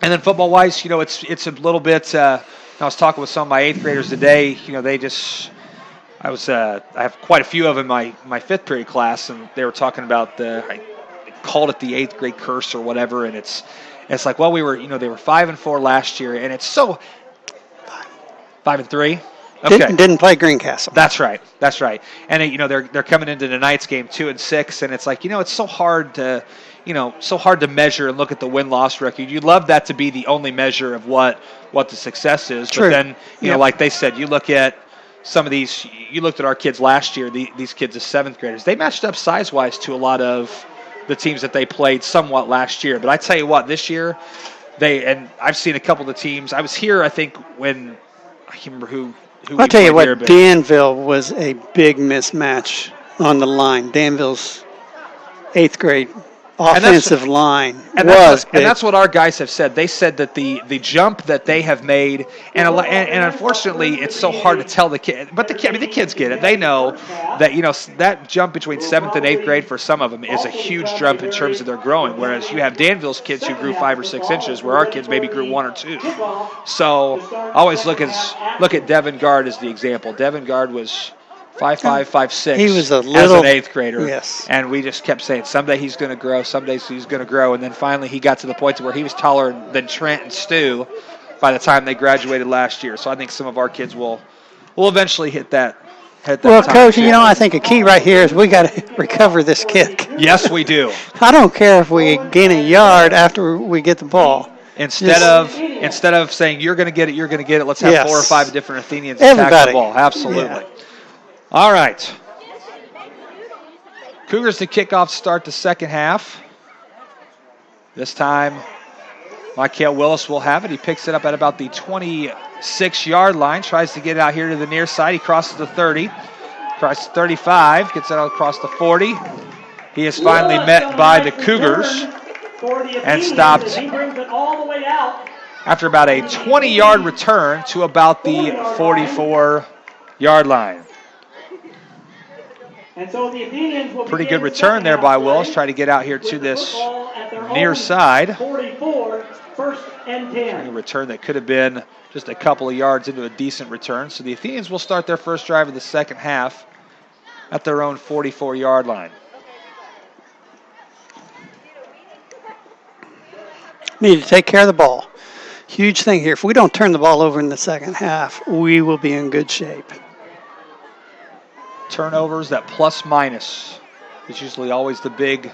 then football wise, it's a little bit. I was talking with some of my 8th graders today. I have quite a few of them in my 5th period class, and they were talking about I called it the 8th grade curse or whatever, and it's like, well, they were 5-4 last year, and it's so 5-3. Okay. Didn't play Greencastle. That's right. And they're coming into tonight's game 2-6, and it's like, it's so hard to measure and look at the win-loss record. You'd love that to be the only measure of what the success is. True. But then like they said, you look at some of these. You looked at our kids last year. These kids as 7th graders, they matched up size-wise to a lot of the teams that they played somewhat last year. But I tell you what, this year and I've seen a couple of the teams. I was here, I think, when I can't remember who. I'll tell you what, Danville was a big mismatch on the line. Danville's 8th grade offensive line was big. And that's what our guys have said. They said that the jump that they have made, and unfortunately, it's so hard to tell the kid. But the kids get it. They know that that jump between 7th and 8th grade for some of them is a huge jump in terms of their growing. Whereas you have Danville's kids who grew 5 or 6 inches, where our kids maybe grew 1 or 2. So always look at Devin Gard as the example. Devin Gard was 5'5", 5'6". He was as an 8th grader. Yes. And we just kept saying, someday he's going to grow, someday he's going to grow. And then finally he got to the point where he was taller than Trent and Stu by the time they graduated last year. So I think some of our kids will eventually hit that. Well, Coach, I think a key right here is we got to recover this kick. Yes, we do. I don't care if we gain a yard after we get the ball. Instead of saying you're going to get it, let's have 4 or 5 different Athenians attack the ball. Absolutely. Yeah. All right. Cougars to kick off start the second half. This time, Michael Willis will have it. He picks it up at about the 26-yard line, tries to get it out here to the near side. He crosses the 30, crosses 35, gets it out across the 40. He is finally met by the Cougars and stopped after about a 20-yard return to about the 44-yard line. Pretty good return there by Willis. Try to get out here to this near side. A return that could have been just a couple of yards into a decent return. So the Athenians will start their first drive of the second half at their own 44-yard line. Need to take care of the ball. Huge thing here. If we don't turn the ball over in the second half, we will be in good shape. Turnovers, that plus minus is usually always the big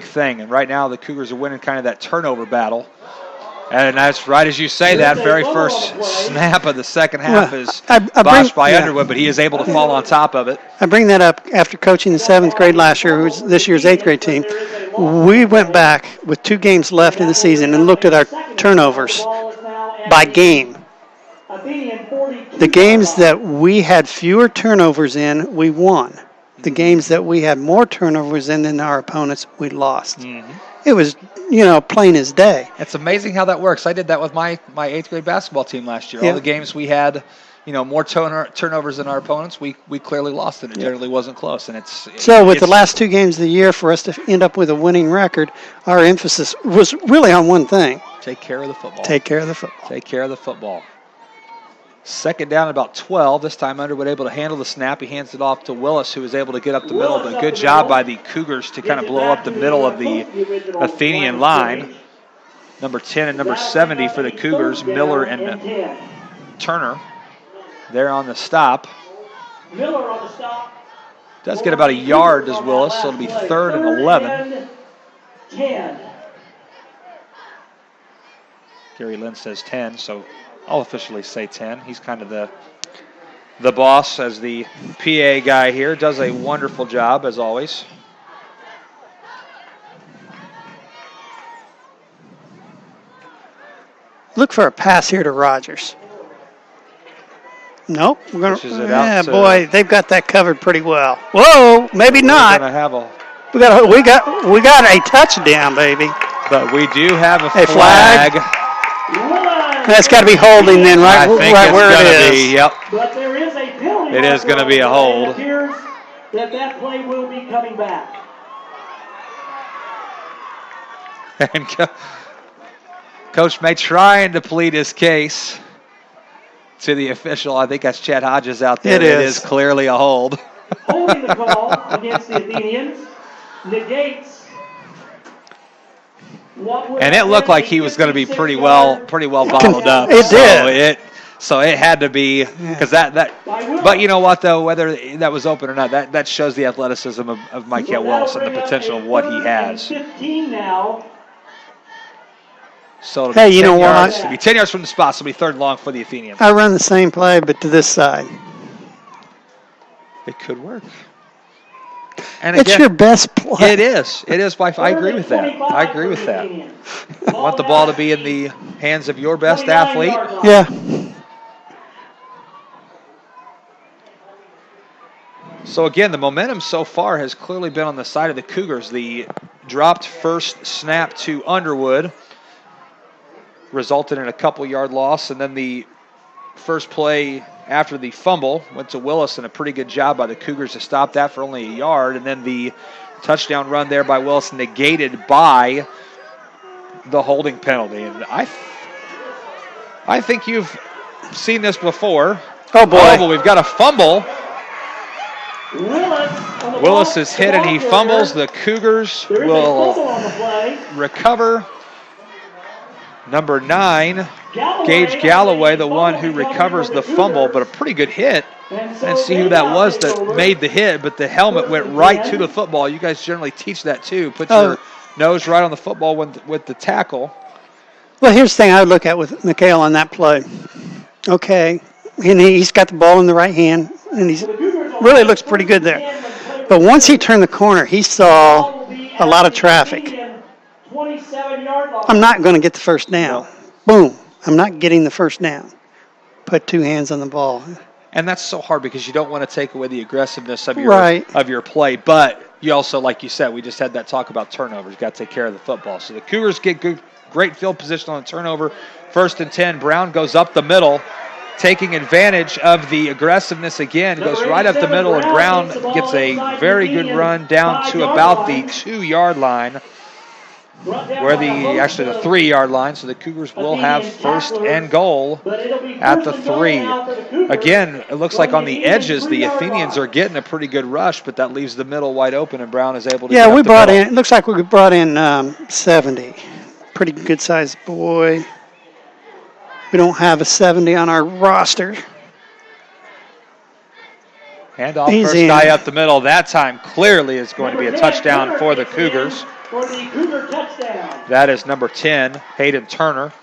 thing. And right now the Cougars are winning kind of that turnover battle. And that's right as you say, that very first snap of the second half is botched by Underwood, but he is able to fall on top of it. I bring that up after coaching the 7th grade last year, who's this year's 8th grade team. We went back with 2 games left in the season and looked at our turnovers by game. The games that we had fewer turnovers in, we won. The games that we had more turnovers in than our opponents, we lost. Mm-hmm. It was, plain as day. It's amazing how that works. I did that with my 8th grade basketball team last year. Yeah. All the games we had, more turnovers than our opponents, we clearly lost, and it generally wasn't close. And so with the last 2 games of the year, for us to end up with a winning record, our emphasis was really on one thing. Take care of the football. Take care of the football. Take care of the football. Second down, about 12. This time Underwood able to handle the snap. He hands it off to Willis, who was able to get up the middle. But good job by the Cougars to kind of blow up the middle of the Athenian line. Number 10 and number 70 for the Cougars, Miller and Turner. There on the stop. Miller on the stop. Does get about a yard, does Willis, so it'll be 3rd and 11. 10. Gary Lynn says 10, so I'll officially say 10. He's kind of the boss as the PA guy here. Does a wonderful job, as always. Look for a pass here to Rogers. Nope. We're gonna. Pushes it out to- boy, they've got that covered pretty well. Whoa, maybe not. We're gonna have a, We got a touchdown, baby. but we do have a A flag. That's got to be holding then, right? I think right it's where gonna it is. be. Yep. But there is a penalty. It is gonna be a hold. It appears that play will be coming back. And Coach May trying to plead his case to the official. I think that's Chad Hodges out there. It is. Clearly a hold. Holding the call against the Athenians negates. And it looked like he was going to be pretty well bottled up. It did. So it had to be, because that. But you know what though, whether that was open or not, that shows the athleticism of Michael Willis and the potential of what he has. 15 now. So Hey, you know yards, what? It'll be 10 yards from the spot, so it'll be 3rd and long for the Athenians. I run the same play, but to this side. It could work. And It's again, your best play. It is. I agree with that. I agree with that. I want the ball to be in the hands of your best athlete. Yeah. So again, the momentum so far has clearly been on the side of the Cougars. The dropped first snap to Underwood resulted in a couple-yard loss, and then the first play after the fumble went to Willis, and a pretty good job by the Cougars to stop that for only a yard, and then the touchdown run there by Willis negated by the holding penalty. And I think you've seen this before. Oh, boy. But we've got a fumble. Willis is hit and he fumbles. The Cougars will recover. Number 9, Gage Galloway, the one who recovers the fumble, but a pretty good hit. I didn't see who that was that made the hit, but the helmet went right to the football. You guys generally teach that too. Put your nose right on the football with the tackle. Well, here's the thing I would look at with Mikhail on that play. Okay, and he's got the ball in the right hand, and he really looks pretty good there. But once he turned the corner, he saw a lot of traffic. I'm not going to get the first down. Boom. I'm not getting the first down. Put 2 hands on the ball. And that's so hard because you don't want to take away the aggressiveness of your play. But you also, like you said, we just had that talk about turnovers. You've got to take care of the football. So the Cougars get great field position on a turnover. 1st and 10. Brown goes up the middle, taking advantage of the aggressiveness again. Goes right up the middle, and Brown gets a very good run down to about the 2-yard line. Where the 3-yard line, so the Cougars will have 1st and goal at the 3. Again, it looks like on the edges the Athenians are getting a pretty good rush, but that leaves the middle wide open, and Brown is able to get up we the brought middle. in. It looks like we brought in 70. Pretty good sized boy. We don't have a 70 on our roster. Handoff, first guy up the middle. That time clearly is going to be a touchdown for the Cougars. For the Cougar touchdown. That is number 10, Hayden Turner.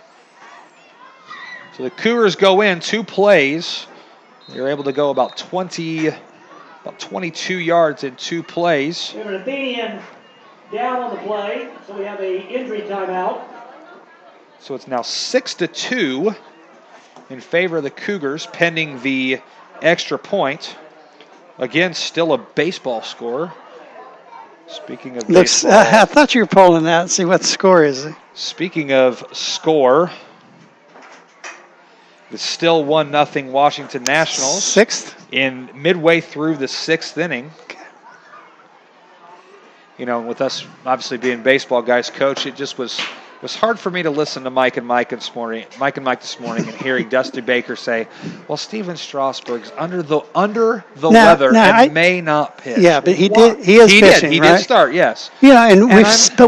So the Cougars go in 2 plays. They're able to go about 22 yards in 2 plays. We have an Athenian down on the play, so we have an injury timeout. So it's now 6-2 in favor of the Cougars, pending the extra point. Again, still a baseball score. Speaking of baseball, I thought you were pulling that. See what the score is. Speaking of score, It's still 1-0 Washington Nationals. Sixth? In midway through the 6th inning. You know, with us obviously being baseball guys, Coach, it just was hard for me to listen to Mike and Mike this morning, and hearing Dusty Baker say, "Well, Steven Strasburg's under the weather and may not pitch." Yeah, but he did. He is pitching. He right? did start, yes. Yeah, and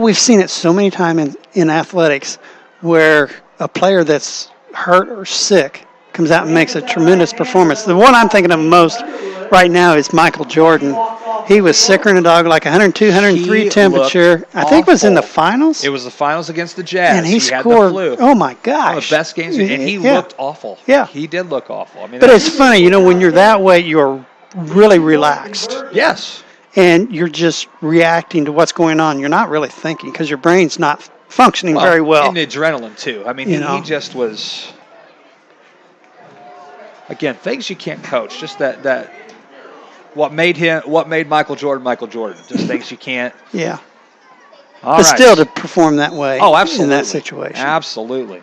we've seen it so many times in athletics where a player that's hurt or sick comes out and makes a tremendous performance. The one I'm thinking of most right now is Michael Jordan. He was sicker than a dog, like 102, 103 temperature. I think it was in the finals. It was the finals against the Jazz. And he scored. Had the flu. Oh, my gosh. One of the best games. And he looked awful. Yeah. He did look awful. I mean, but it's funny, you know, when you're that way, you're really relaxed. Yes. And you're just reacting to what's going on. You're not really thinking because your brain's not functioning very well. And the adrenaline, too. I mean, he just was, again, things you can't coach. Just that what made Michael Jordan, just things you can't. Yeah. All but right. Still to perform that way. Oh, absolutely. In that situation. Absolutely.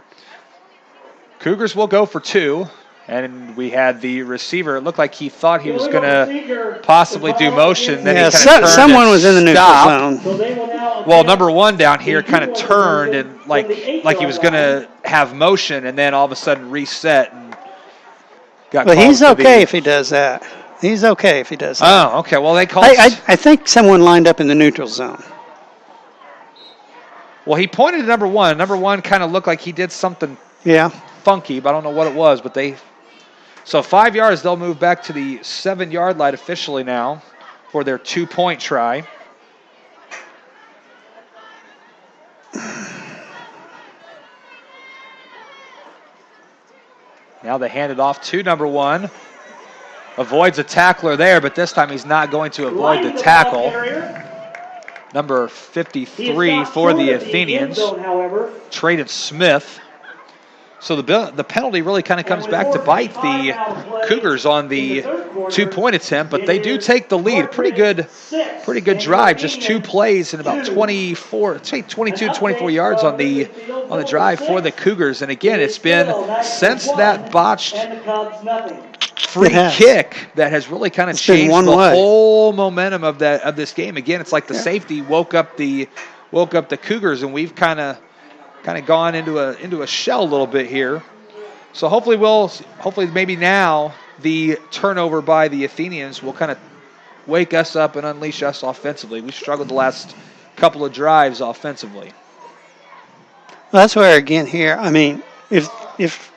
Cougars will go for 2. And we had the receiver. It looked like he thought he was going to possibly do motion. Then he kind of turned someone was in the neutral stopped. zone. Well, number 1 down here kind of turned and like he was going to have motion, and then all of a sudden reset and got. But he's okay if he does that. He's okay if he does that. Oh, okay. Well, they called. I think someone lined up in the neutral zone. Well, he pointed to number 1. Number 1 kind of looked like he did something. Yeah. Funky, but I don't know what it was. But so 5 yards. They'll move back to the 7-yard line officially now for their 2-point try. Now they hand it off to number 1. Avoids a tackler there, but this time he's not going to avoid the tackle. Number 53 for the Athenians, Traden Smith. So the penalty really kind of comes back to bite the Cougars on the 2-point attempt, but they do take the lead. Pretty good drive. Just 2 plays and about 22, 24 yards on the drive for the Cougars. And again, it's been since that botched free kick that has really kind of changed the whole momentum of this game. Again, it's like the safety woke up the Cougars, and we've kind of gone into a shell a little bit here. So hopefully maybe now the turnover by the Athenians will kind of wake us up and unleash us offensively. We struggled the last couple of drives offensively. Well, that's where again here, I mean, if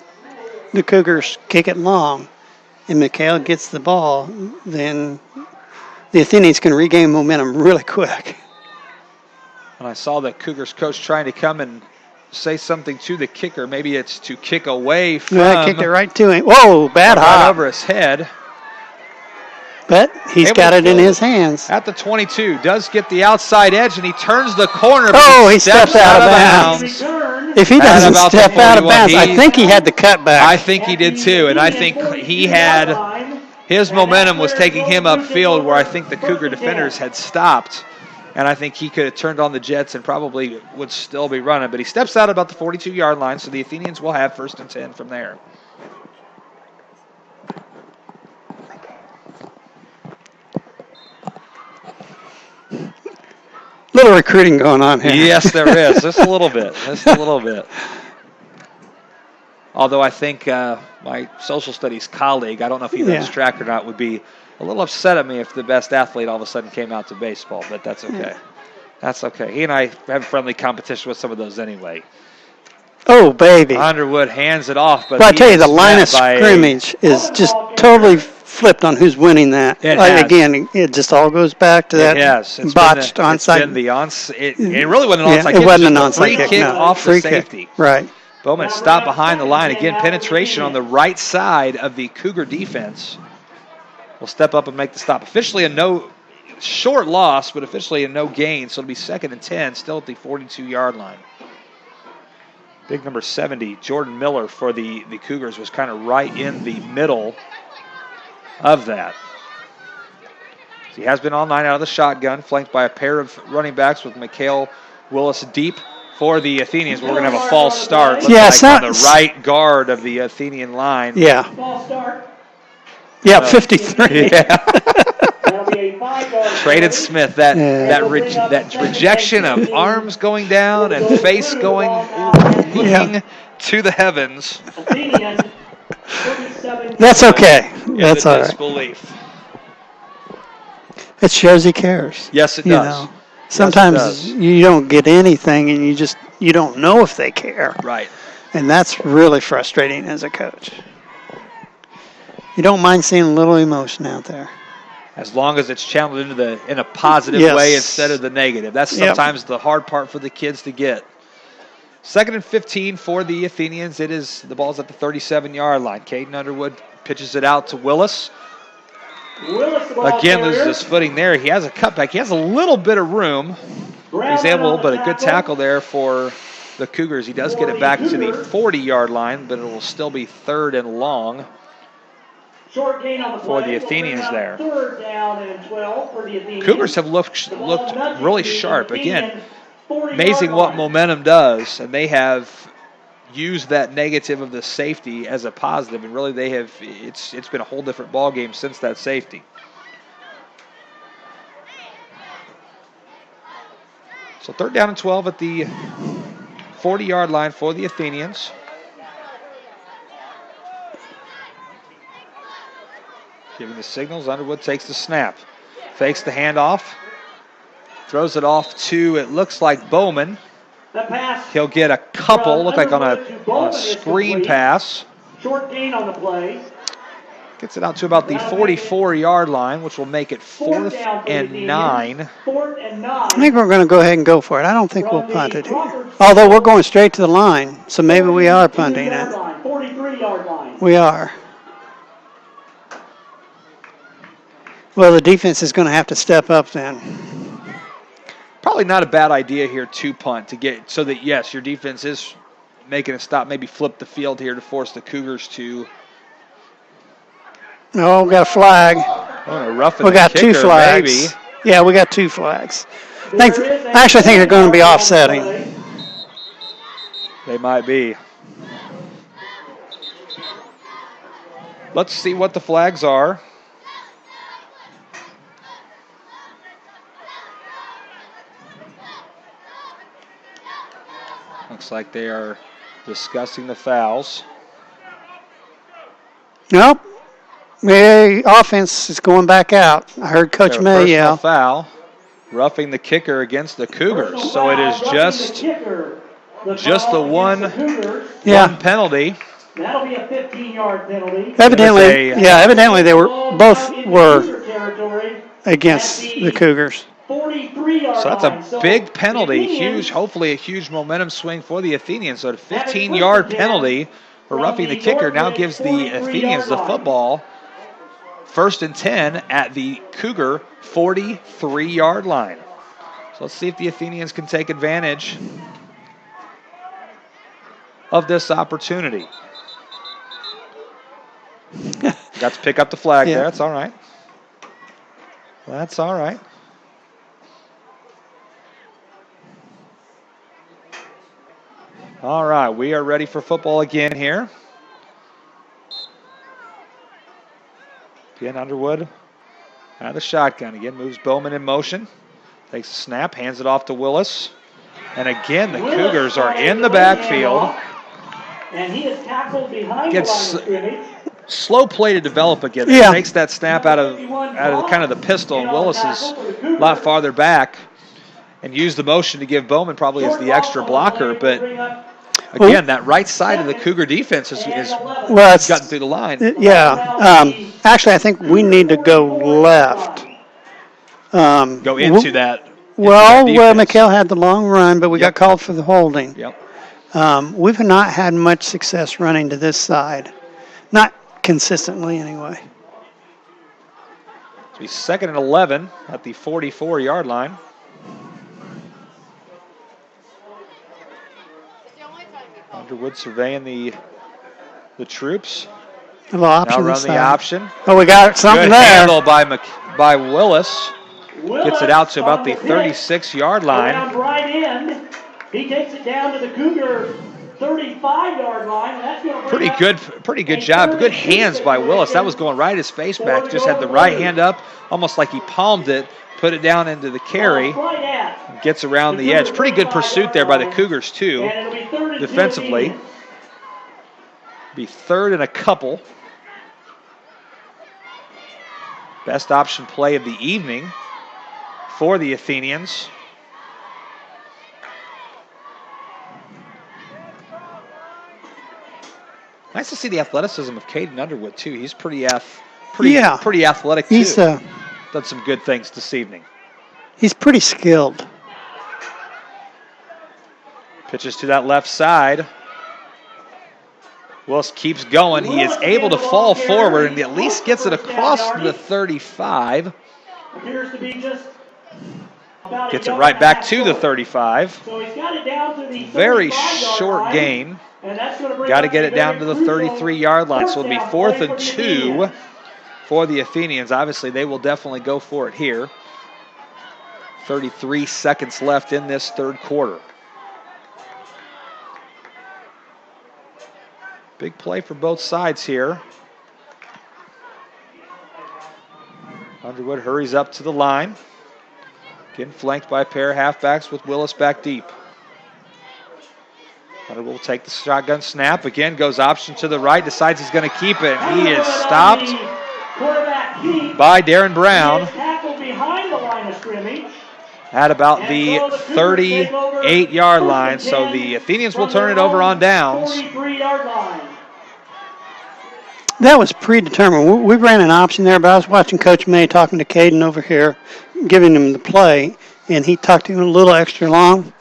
the Cougars kick it long and McHale gets the ball, then the Athenians can regain momentum really quick. And I saw the Cougars coach trying to come and say something to the kicker. Maybe it's to kick away from. Yeah, kicked it right to him. Whoa, bad hop. Right over his head. But he's got it in his hands. At the 22, does get the outside edge, and he turns the corner. Oh, he steps out of bounds. If he doesn't step out of bounds, I think he had the cutback. I think he did too, and I think his momentum was taking him upfield where I think the Cougar defenders had stopped. And I think he could have turned on the Jets and probably would still be running. But he steps out about the 42-yard line, so the Athenians will have 1st and 10 from there. Little recruiting going on here. Yes, there is. Just a little bit. Just a little bit. Although I think my social studies colleague, I don't know if he knows track or not, would be a little upset at me if the best athlete all of a sudden came out to baseball, but that's okay. Yeah. That's okay. He and I have friendly competition with some of those anyway. Oh, baby. Underwood hands it off. But I tell you, the line of scrimmage is just totally flipped on who's winning that. Again, it just all goes back to that botched onside. It really wasn't an onside kick. It wasn't an onside kick. Free kick Off the safety. Right. Bowman stopped behind the line. Again, penetration on the right side of the Cougar defense. Will step up and make the stop. Officially a no short loss, but officially a no gain. So it'll be 2nd and 10, still at the 42-yard line. Big number 70, Jordan Miller for the Cougars, was kind of right in the middle of that. So he has been all night out of the shotgun, flanked by a pair of running backs with McHale Willis deep for the Athenians. We're going to have a false start. Looks Yeah, like on the right guard of the Athenian line. Yeah. False start. Yeah, 53. Yeah. That'll be a 5-yard Braden penalty. Smith, that rejection of arms going down and face going looking to the heavens. Athenian, 37. That's okay. In That's the all right. disbelief. It shows he cares. Yes, it You does. know, sometimes does. you don't get anything and you don't know if they care. Right. And that's really frustrating as a coach. You don't mind seeing a little emotion out there. As long as it's channeled in a positive Yes. way instead of the negative. That's Yep. sometimes the hard part for the kids to get. 2nd and 15 for the Athenians. The ball's at the 37-yard line. Caden Underwood pitches it out to Willis. Willis, the ball Again, carrier. loses his footing there. He has a cutback. He has a little bit of room. Brown He's able, on the but a good tackle there for the Cougars. He does get it back to the 40-yard line, but it will still be 3rd and long. Short gain on the for play. the Athenians We'll bring up there. 3rd down and 12 for the Athenians. Cougars have looked The ball nudges really the sharp. Again, Athenian 40-yard amazing what line. momentum does, and they have used that negative of the safety as a positive, and really it's been a whole different ball game since that safety. So 3rd down and 12 at the 40-yard line for the Athenians. Giving the signals, Underwood takes the snap. Fakes the handoff. Throws it off to, it looks like Bowman. The pass. He'll get a couple, look like on Underwood to a Bowman is screen complete. pass. Short gain on the play. Gets it out to about the 44-yard line, which will make it 4th down for the and Athenians. 9. 4th and 9. I think we're going to go ahead and go for it. I don't think we'll From the punt it here. Crawfordsville Although we're going straight to the line, so maybe we are punting 42-yard it. line, 43-yard line. We are. Well, the defense is going to have to step up then. Probably not a bad idea here to punt to get so that, yes, your defense is making a stop, maybe flip the field here to force the Cougars to Oh, we got a flag. roughen We the got 2 kicker, flags. maybe. Yeah, we got 2 flags. There is a I actually think they're going to be 7-yard offsetting. play. They might be. Let's see what the flags are. Looks like they are discussing the fouls. Nope. The offense is going back out. I heard Coach Their May personal yell. foul, roughing the kicker against the Cougars. Personal So it foul, is roughing just the kicker. just call the one- against the Cougars. Yeah. one penalty. That'll be a 15-yard penalty. Evidently, evidently they were Ball both into were Cougar territory against the Cougars. 43-yard So that's line. a big penalty, the Athenians huge, hopefully a huge momentum swing for the Athenians. So a flipped 15-yard again penalty for from the the kicker now Northridge gives the 43-yard Athenians the line. football. 1st and 10 at the Cougar 43-yard line. So let's see if the Athenians can take advantage of this opportunity. Got to pick up the flag Yeah. there. That's all right. That's all right. All right, we are ready for football again here. Again, Underwood out of the shotgun. Again, moves Bowman in motion. Takes a snap, hands it off to Willis. And again, the Cougars are in the backfield. And he is tackled behind Gets the line of scrimmage. slow play to develop again. Yeah. Takes that snap out of kind of the pistol, and Willis is a lot farther back and used the motion to give Bowman probably as the extra blocker. But again, that right side of the Cougar defense is Well, it's gotten through the line. Actually, I think we need to go left. Go into that. Well, into that where defense. McHale had the long run, but we Yep. got called for the holding. Yep. We've not had much success running to this side. Not consistently, anyway. So he's 2nd and 11 at the 44-yard line. Underwood surveying the troops. A little option Now run this the side. option. Oh, we got something Good there. handle by Willis. Gets it out to about the 36-yard line. Around right end. He takes it down to the Cougar 35-yard line. And that's going to Pretty good job. Good hands by Willis. That was going right at his face mask. Just had the right hand up, almost like he palmed it, put it down into the carry, and gets around the edge. Pretty good pursuit there by the Cougars, too, defensively. Be third and a couple. Best option play of the evening for the Athenians. Nice to see the athleticism of Caden Underwood, too. He's pretty athletic, too. He's done some good things this evening. He's pretty skilled. Pitches to that left side. Willis keeps going. He is able to fall forward and at least gets it across the 35. Appears to be just Gets it right back to the 35. So he's got it down to the Very short gain. Got to get it down to the 33-yard line. So it'll be 4th and 2 for the Athenians. Obviously, they will definitely go for it here. 33 seconds left in this third quarter. Big play for both sides here. Underwood hurries up to the line. Getting flanked by a pair of halfbacks with Willis back deep. Underwood will take the shotgun snap. Again, goes option to the right. Decides he's going to keep it. He is stopped by Darren Brown at about the 38-yard line. So the Athenians will turn it over on downs. That was predetermined. We ran an option there, but I was watching Coach May talking to Caden over here, giving him the play, and he talked to him a little extra long.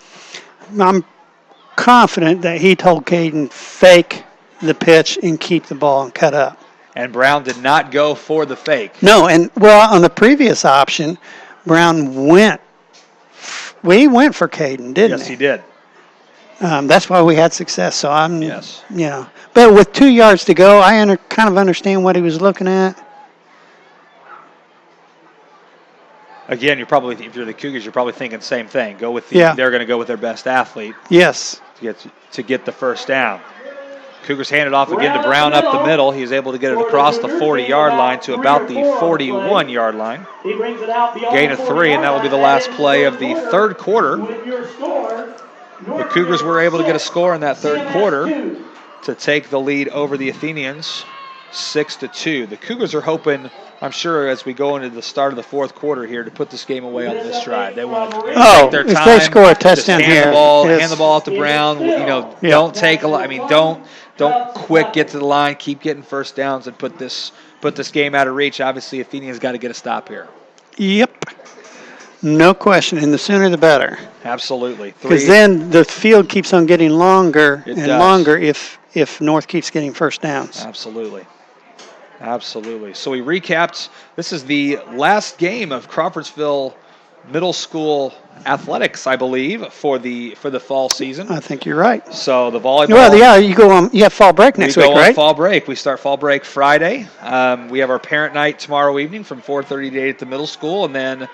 I'm confident that he told Caden, fake the pitch and keep the ball and cut up. And Brown did not go for the fake. No, and well, on the previous option, Brown went for Caden, didn't he? Yes, he did. That's why we had success. So I'm, yes. But with 2 yards to go, I kind of understand what he was looking at. Again, if you're the Cougars, you're probably thinking same thing. Go with Yeah. They're going to go with their best athlete. Yes. To get the first down. Cougars hand it off again to Brown up the middle. He's able to get it across the 40-yard line to about the 41-yard line. Gain of 3, and that will be the last play of the third quarter. The Cougars were able to get a score in that third quarter to take the lead over the Athenians, 6-2. The Cougars are hoping, I'm sure, as we go into the start of the fourth quarter here, to put this game away on this drive. They want to take their time. If they score a touchdown hand here, hand the ball off to Brown. Don't take a lot. I mean, don't quick get to the line. Keep getting first downs and put this game out of reach. Obviously, Athenians got to get a stop here. Yep. No question, and the sooner the better. Absolutely. Because then the field keeps on getting longer longer if North keeps getting first downs. Absolutely. So we recapped. This is the last game of Crawfordsville Middle School athletics, I believe, for the fall season. I think you're right. So the volleyball. Well, yeah, you have fall break next week, right? We go on fall break. We start fall break Friday. We have our parent night tomorrow evening from 4:30 to 8 at the middle school, and then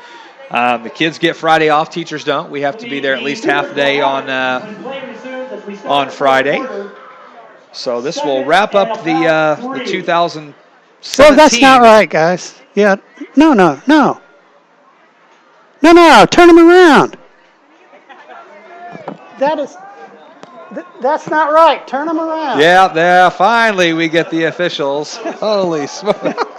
the kids get Friday off. Teachers don't. We have to be there at least half a day on Friday. So this will wrap up the 2017. Well, that's not right, guys. Yeah. No. Turn them around. That's not right. Turn them around. Yeah, finally we get the officials. Holy smoke.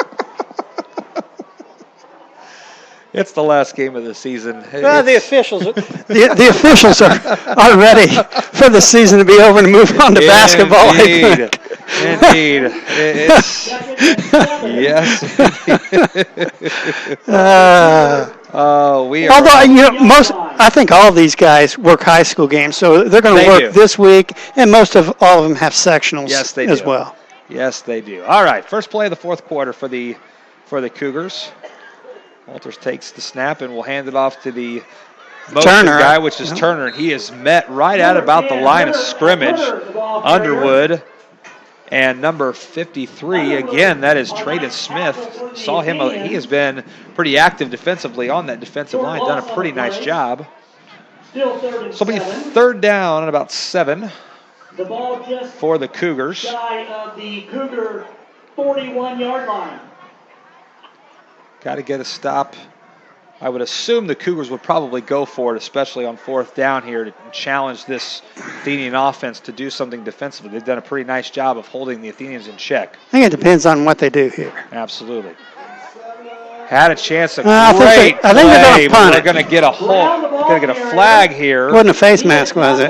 It's the last game of the season. Well, the officials are ready for the season to be over and move on to basketball. Indeed. Yes. We are. Although I think all of these guys work high school games, so they're going to work this week, and most of all of them have sectionals as well. Yes, they do. All right, first play of the fourth quarter for the Cougars. Walters takes the snap and will hand it off to the motion guy, which is Turner, and he is met right at about the line of scrimmage. Underwood and number 53, again, that is Trayden Smith. Saw him, he has been pretty active defensively on that defensive line, done a pretty nice job. Still 3rd and This will be 7. 3rd down and about 7 The ball just for the Cougars. shy of the Cougar 41-yard line. Got to get a stop. I would assume the Cougars would probably go for it, especially on 4th down here, to challenge this Athenian offense to do something defensively. They've done a pretty nice job of holding the Athenians in check. I think it depends on what they do here. Absolutely. Had a chance, a I great think they're play, gonna but punt they're it. going to get a going to get a flag here. Wasn't a face mask, was it?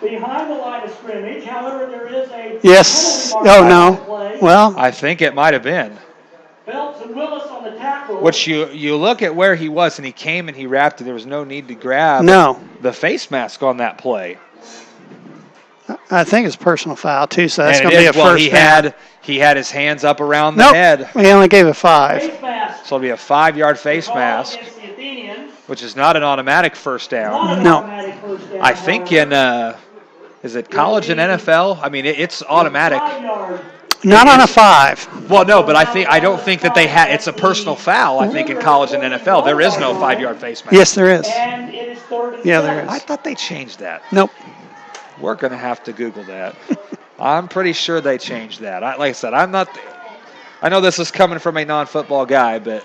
Behind the line of scrimmage, however, there is a Yes. penalty mark Oh, on no. the play. Well, I think it might have been. Phelps and Willis on the tackle. Which you look at where he was, and he came and he wrapped it. There was no need to grab no. the face mask on that play. I think it's personal foul, too, so that's And going to be a first he down. he had his hands up around the Nope. head. He only gave it 5. Face mask. So it'll be a 5-yard face Call mask, against the Athenians. which is not an automatic first Not down. an No. automatic first down, I think however. is it college and NFL? I mean, it's automatic. 5-yard. Not on a 5. Well, no, but I don't think that it's a personal foul. I think in college and NFL there is no 5-yard face mask. Yes, there is. And it is 3rd and Yeah, 7. there I is. thought they changed that. Nope. We're going to have to Google that. I'm pretty sure they changed that. Like I said, I know this is coming from a non-football guy, but.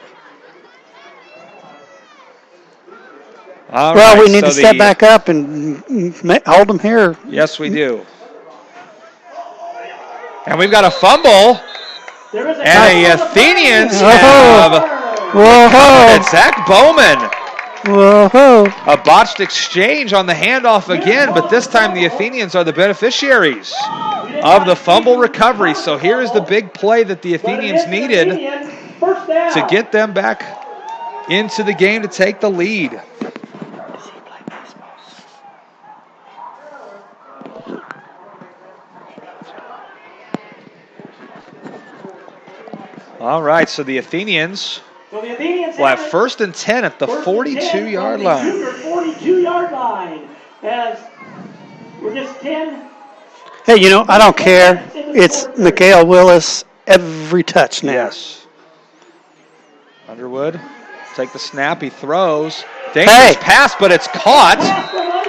All Well, right, we need so to step back up and hold them here. Yes, we do. And we've got a fumble, There is a and the foul on the Athenians play. have Whoa. it's Zach Bowman. Whoa. A botched exchange on the handoff again, but this time the Athenians are the beneficiaries of the fumble recovery. So here is the big play that the Athenians needed First down. to get them back into the game to take the lead. All right, so the Athenians So the Athenians will have it. 1st and 10 at the First and 10 42-yard from the line. Cougar 42-yard line. As we're just 10. Hey, I don't care. It's Mikhail Willis every touch now. Yes. Underwood, take the snap, he throws. Dangerous pass, but it's caught.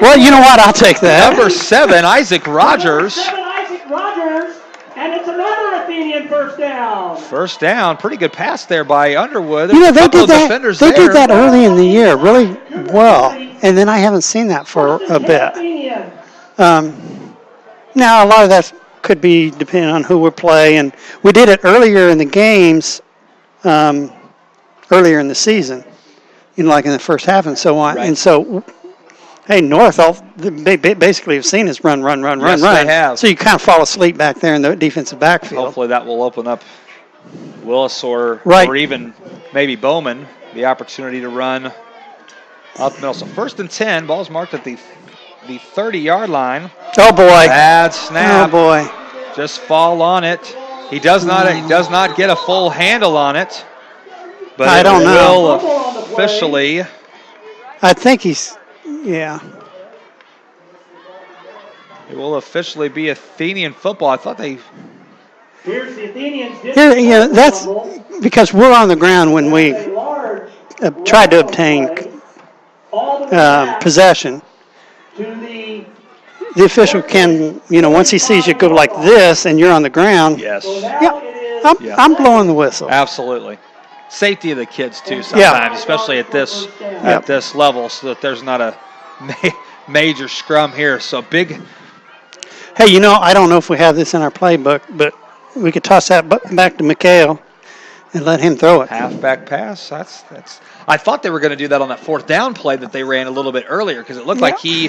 Well, you know what? I'll take that. Number 7, Isaac Rogers. 7, Isaac Rogers. And it's another Athenian first down. First down, pretty good pass there by Underwood. They There's a couple did of that. defenders They there. did that early in the year, really well, and then I haven't seen that for a bit. Athenian. Now a lot of that could be depending on who we're playing. We did it earlier in the games, earlier in the season, like in the first half and so on. Right. And so, hey, North, they basically have seen us run. Yes, they have. So you kind of fall asleep back there in the defensive backfield. Hopefully that will open up Willis or even maybe Bowman the opportunity to run up the middle. So 1st and 10, ball's marked at the 30-yard line. Oh boy! Bad snap. Oh boy! Just fall on it. He does not get a full handle on it. But I don't know. Will officially. I think he's. Yeah. It will officially be Athenian football. I thought they. Here's the Athenians. That's because we're on the ground when we tried to obtain possession. The official can, once he sees you go like this and you're on the ground. Yes. Yeah, I'm blowing the whistle. Absolutely. Safety of the kids too sometimes, especially at this level, so that there's not a major scrum here. So big. Hey, I don't know if we have this in our playbook, but we could toss that back to Mikhail and let him throw it. Halfback pass. That's. I thought they were going to do that on that 4th down play that they ran a little bit earlier because it looked like he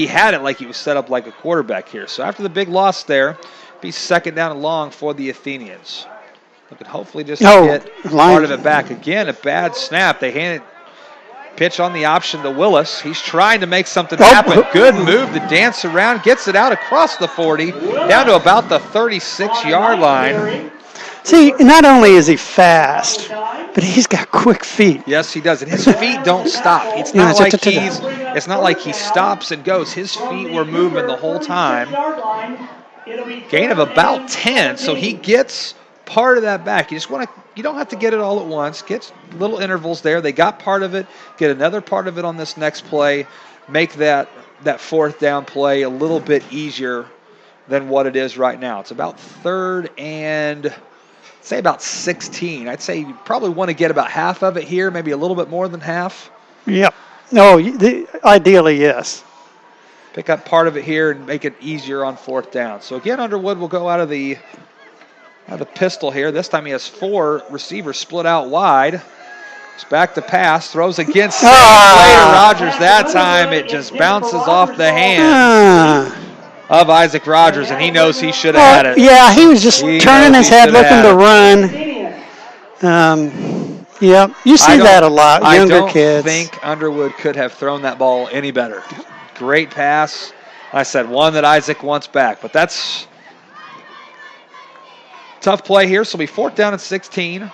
had it like he was set up like a quarterback here. So after the big loss there, be 2nd down and long for the Athenians. They could hopefully just get part of it back. Again, a bad snap. They handed pitch on the option to Willis. He's trying to make something happen. Good move to dance around. Gets it out across the 40, down to about the 36-yard line. See, not only is he fast, but he's got quick feet. Yes, he does. And his feet don't stop. It's not like he stops and goes. His feet were moving the whole time. Gain of about 10, so he gets part of that back. You don't have to get it all at once. Get little intervals there. They got part of it. Get another part of it on this next play. make that fourth down play a little bit easier than what it is right now. It's about 3rd and say about 16. I'd say you probably want to get about half of it here, maybe a little bit more than half. Yep. No, ideally, yes. Pick up part of it here and make it easier on 4th down. So again, Underwood will go out of the pistol here. This time he has 4 receivers split out wide. It's back to pass, throws against Rogers. That time it just bounces off the hand of Isaac Rogers, and he knows he should have had it. Yeah, he was just turning his head looking to run. Yeah, you see that a lot, younger kids. I don't think Underwood could have thrown that ball any better. Great pass. I said one that Isaac wants back, but that's tough play here. So it'll be 4th down and 16.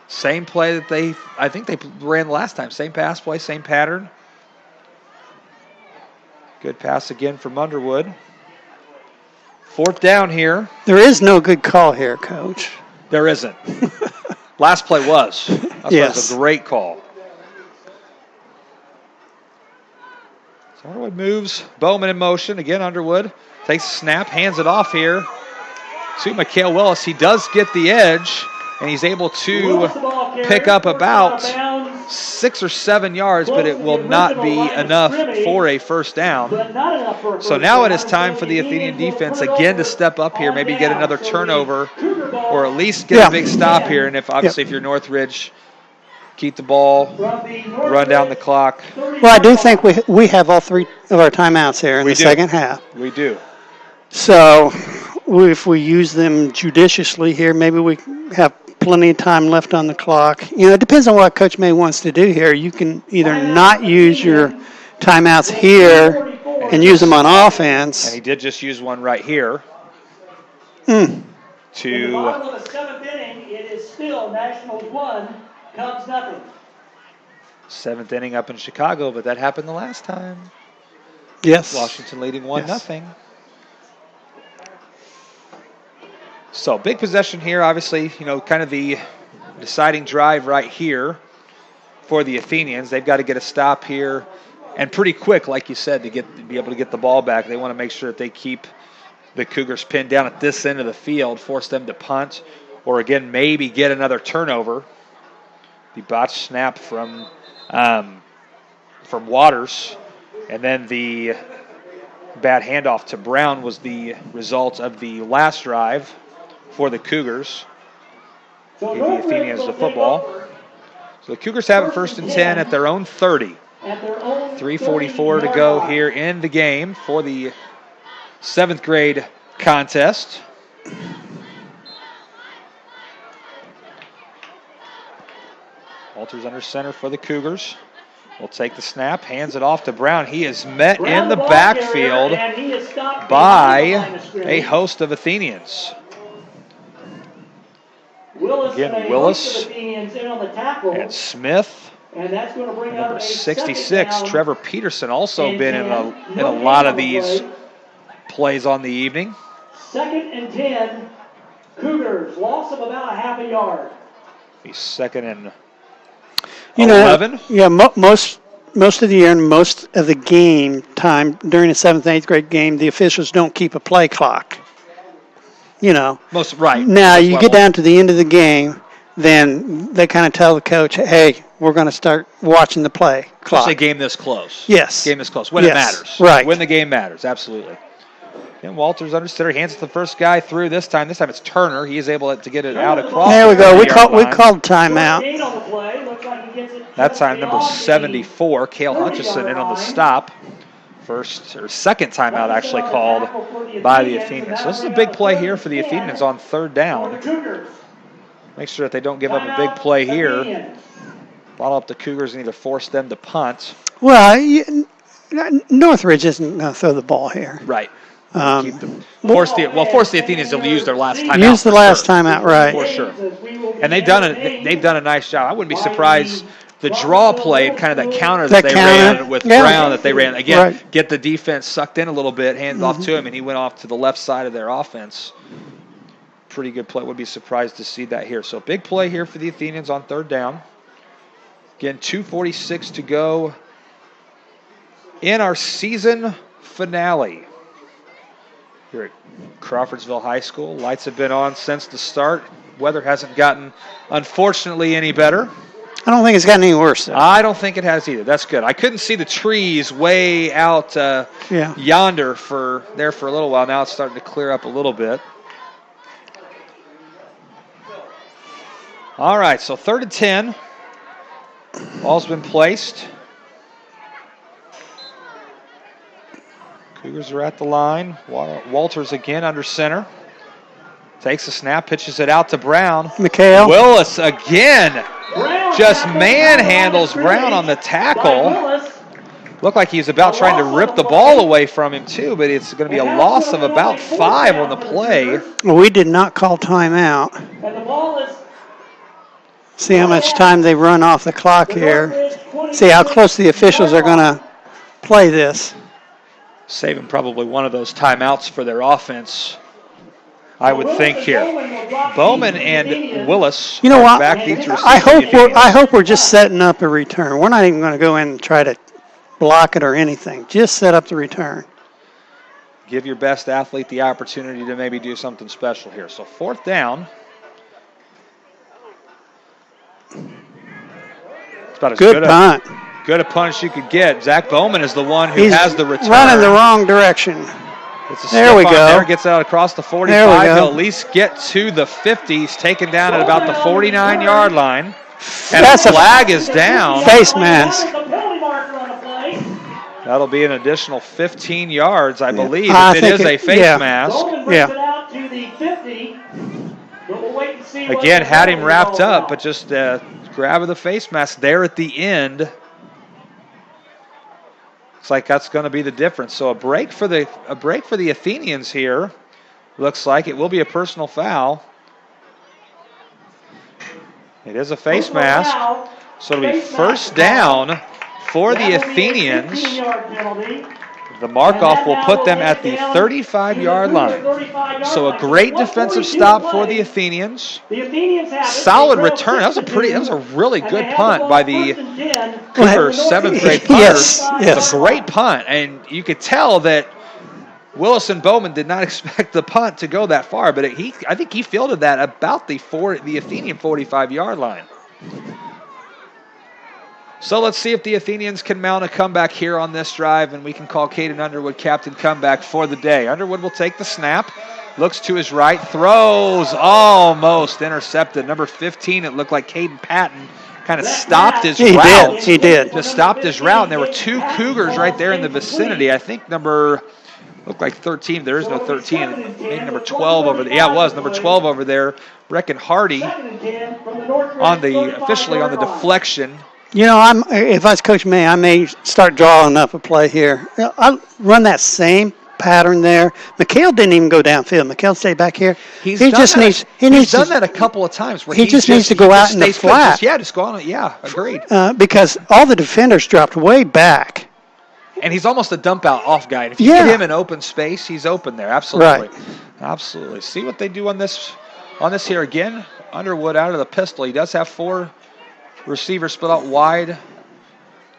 Same play that I think they ran last time. Same pass play, same pattern. Good pass again from Underwood. 4th down here. There is no good call here, Coach. There isn't. Last play was. That was a great call. So Underwood moves. Bowman in motion. Again, Underwood takes a snap, hands it off here to Mikhail Willis. He does get the edge, and he's able to pick up about 6 or 7 yards, but it will not be enough for a first down. So now it is time for the Athenian defense again to step up here, maybe get another turnover, or at least get a big stop here. And if you're Northridge, keep the ball, run down the clock. Well, I do think we have all 3 of our timeouts here in the second half. We do. So if we use them judiciously here, maybe we have plenty of time left on the clock. It depends on what Coach May wants to do here. You can either not use your timeouts here and use them on offense. And he did just use one right here. In the bottom of the 7th inning, it is still Nationals 1, Cubs nothing. 7th inning up in Chicago, but that happened the last time. Yes. Washington leading 1-0. So big possession here, obviously, kind of the deciding drive right here for the Athenians. They've got to get a stop here, and pretty quick, like you said, to be able to get the ball back. They want to make sure that they keep the Cougars pinned down at this end of the field, force them to punt, or again, maybe get another turnover. The botched snap from Waters, and then the bad handoff to Brown was the result of the last drive for the Cougars. Gave the Athenians the football. So the Cougars have it 1st and 10 at their own 30. 3:44 to go here in the game for the 7th grade contest. Walters under center for the Cougars. Will take the snap, hands it off to Brown. He is met in the backfield by a host of Athenians. Again, Willis and Smith. Number 66, Trevor Peterson, also been in a lot of these plays on the evening. 2nd and 10, Cougars, loss of about a half a yard. He's 2nd and 11. Yeah, most of the year and most of the game time during a 7th and 8th grade game, the officials don't keep a play clock. Most right. Now you get down to the end of the game, then they kind of tell the coach, "Hey, we're going to start watching the play clock." Especially a game this close. Yes. Game this close when it matters. Right. When the game matters, absolutely. And Walters under center, hands it to the first guy through this time. This time it's Turner. He is able to get it out across. There we go. We called timeout. That time number 74, Cale Hutchison, in on the stop. Second timeout actually called by the Athenians. So this is a big play here for the Athenians on 3rd down. Make sure that they don't give up a big play here. Bottle up the Cougars and either force them to punt. Well, Northridge isn't going to throw the ball here. Right. Force the Athenians to use their last timeout. Use the last timeout, right? For sure. And they've done a nice job. I wouldn't be surprised. The draw play and kind of that counter that they ran with Brown that they ran. Again, get the defense sucked in a little bit, hands off to him, and he went off to the left side of their offense. Pretty good play. Would be surprised to see that here. So big play here for the Athenians on 3rd down. Again, 2:46 to go in our season finale here at Crawfordsville High School. Lights have been on since the start. Weather hasn't gotten, unfortunately, any better. I don't think it's gotten any worse, though. I don't think it has either. That's good. I couldn't see the trees way out yonder for a little while. Now it's starting to clear up a little bit. All right, so 3rd and 10. Ball's been placed. Cougars are at the line. Walters again under center. Takes a snap, pitches it out to Brown. McHale. Willis again just manhandles Brown on the tackle. Looked like he's about trying to rip the ball away from him too, but it's going to be a loss of about 5 on the play. Well, we did not call timeout. And the ball is See how much time they run off the clock here. See how close the officials are going to play this. Saving probably one of those timeouts for their offense, I would think here. Bowman and Willis. You know what? Back each I hope we're just setting up a return. We're not even going to go in and try to block it or anything. Just set up the return. Give your best athlete the opportunity to maybe do something special here. So 4th down. It's about as good punt. Good a punt as you could get. Zach Bowman is the one who has the return. Running the wrong direction. There we go. There, gets out across the 45. He'll at least get to the 50. He's taken down at about the 49-yard line. And a flag is down. Face mask. That'll be an additional 15 yards, I believe, if it is a face mask. Yeah. Again, had him wrapped up, but just grab of the face mask there at the end. Looks like that's going to be the difference. So a break for the Athenians here. Looks like it will be a personal foul. It is a face mask. So it'll be 1st down for the Athenians. The mark-off will put them at the 35-yard line. So a great defensive stop for the Athenians. Solid return. That was a really good punt by the Cougar 7th grade punters. Yes. It's a great punt, and you could tell that Willis and Bowman did not expect the punt to go that far, but I think he fielded that about the Athenian 45-yard line. So let's see if the Athenians can mount a comeback here on this drive, and we can call Caden Underwood captain comeback for the day. Underwood will take the snap, looks to his right, throws, almost intercepted. Number 15, it looked like Caden Patton kind of stopped his route. He did. Just stopped his route, and there were 2 Cougars right there in the vicinity. I think looked like 13. There is no 13. Maybe number 12 over there. Yeah, it was number 12 over there. Reckon Hardy officially on the deflection. You know, if I was Coach May, I may start drawing up a play here. I'll run that same pattern there. McHale didn't even go downfield. McHale stayed back here. He's done that a couple of times. Where he just needs to go out in the flat. Just go on. Yeah, agreed. Because all the defenders dropped way back. And he's almost a dump out off guy. And if you get him in open space, he's open there. Absolutely. Right. Absolutely. See what they do on this here again. Underwood out of the pistol. He does have 4 receivers split out wide.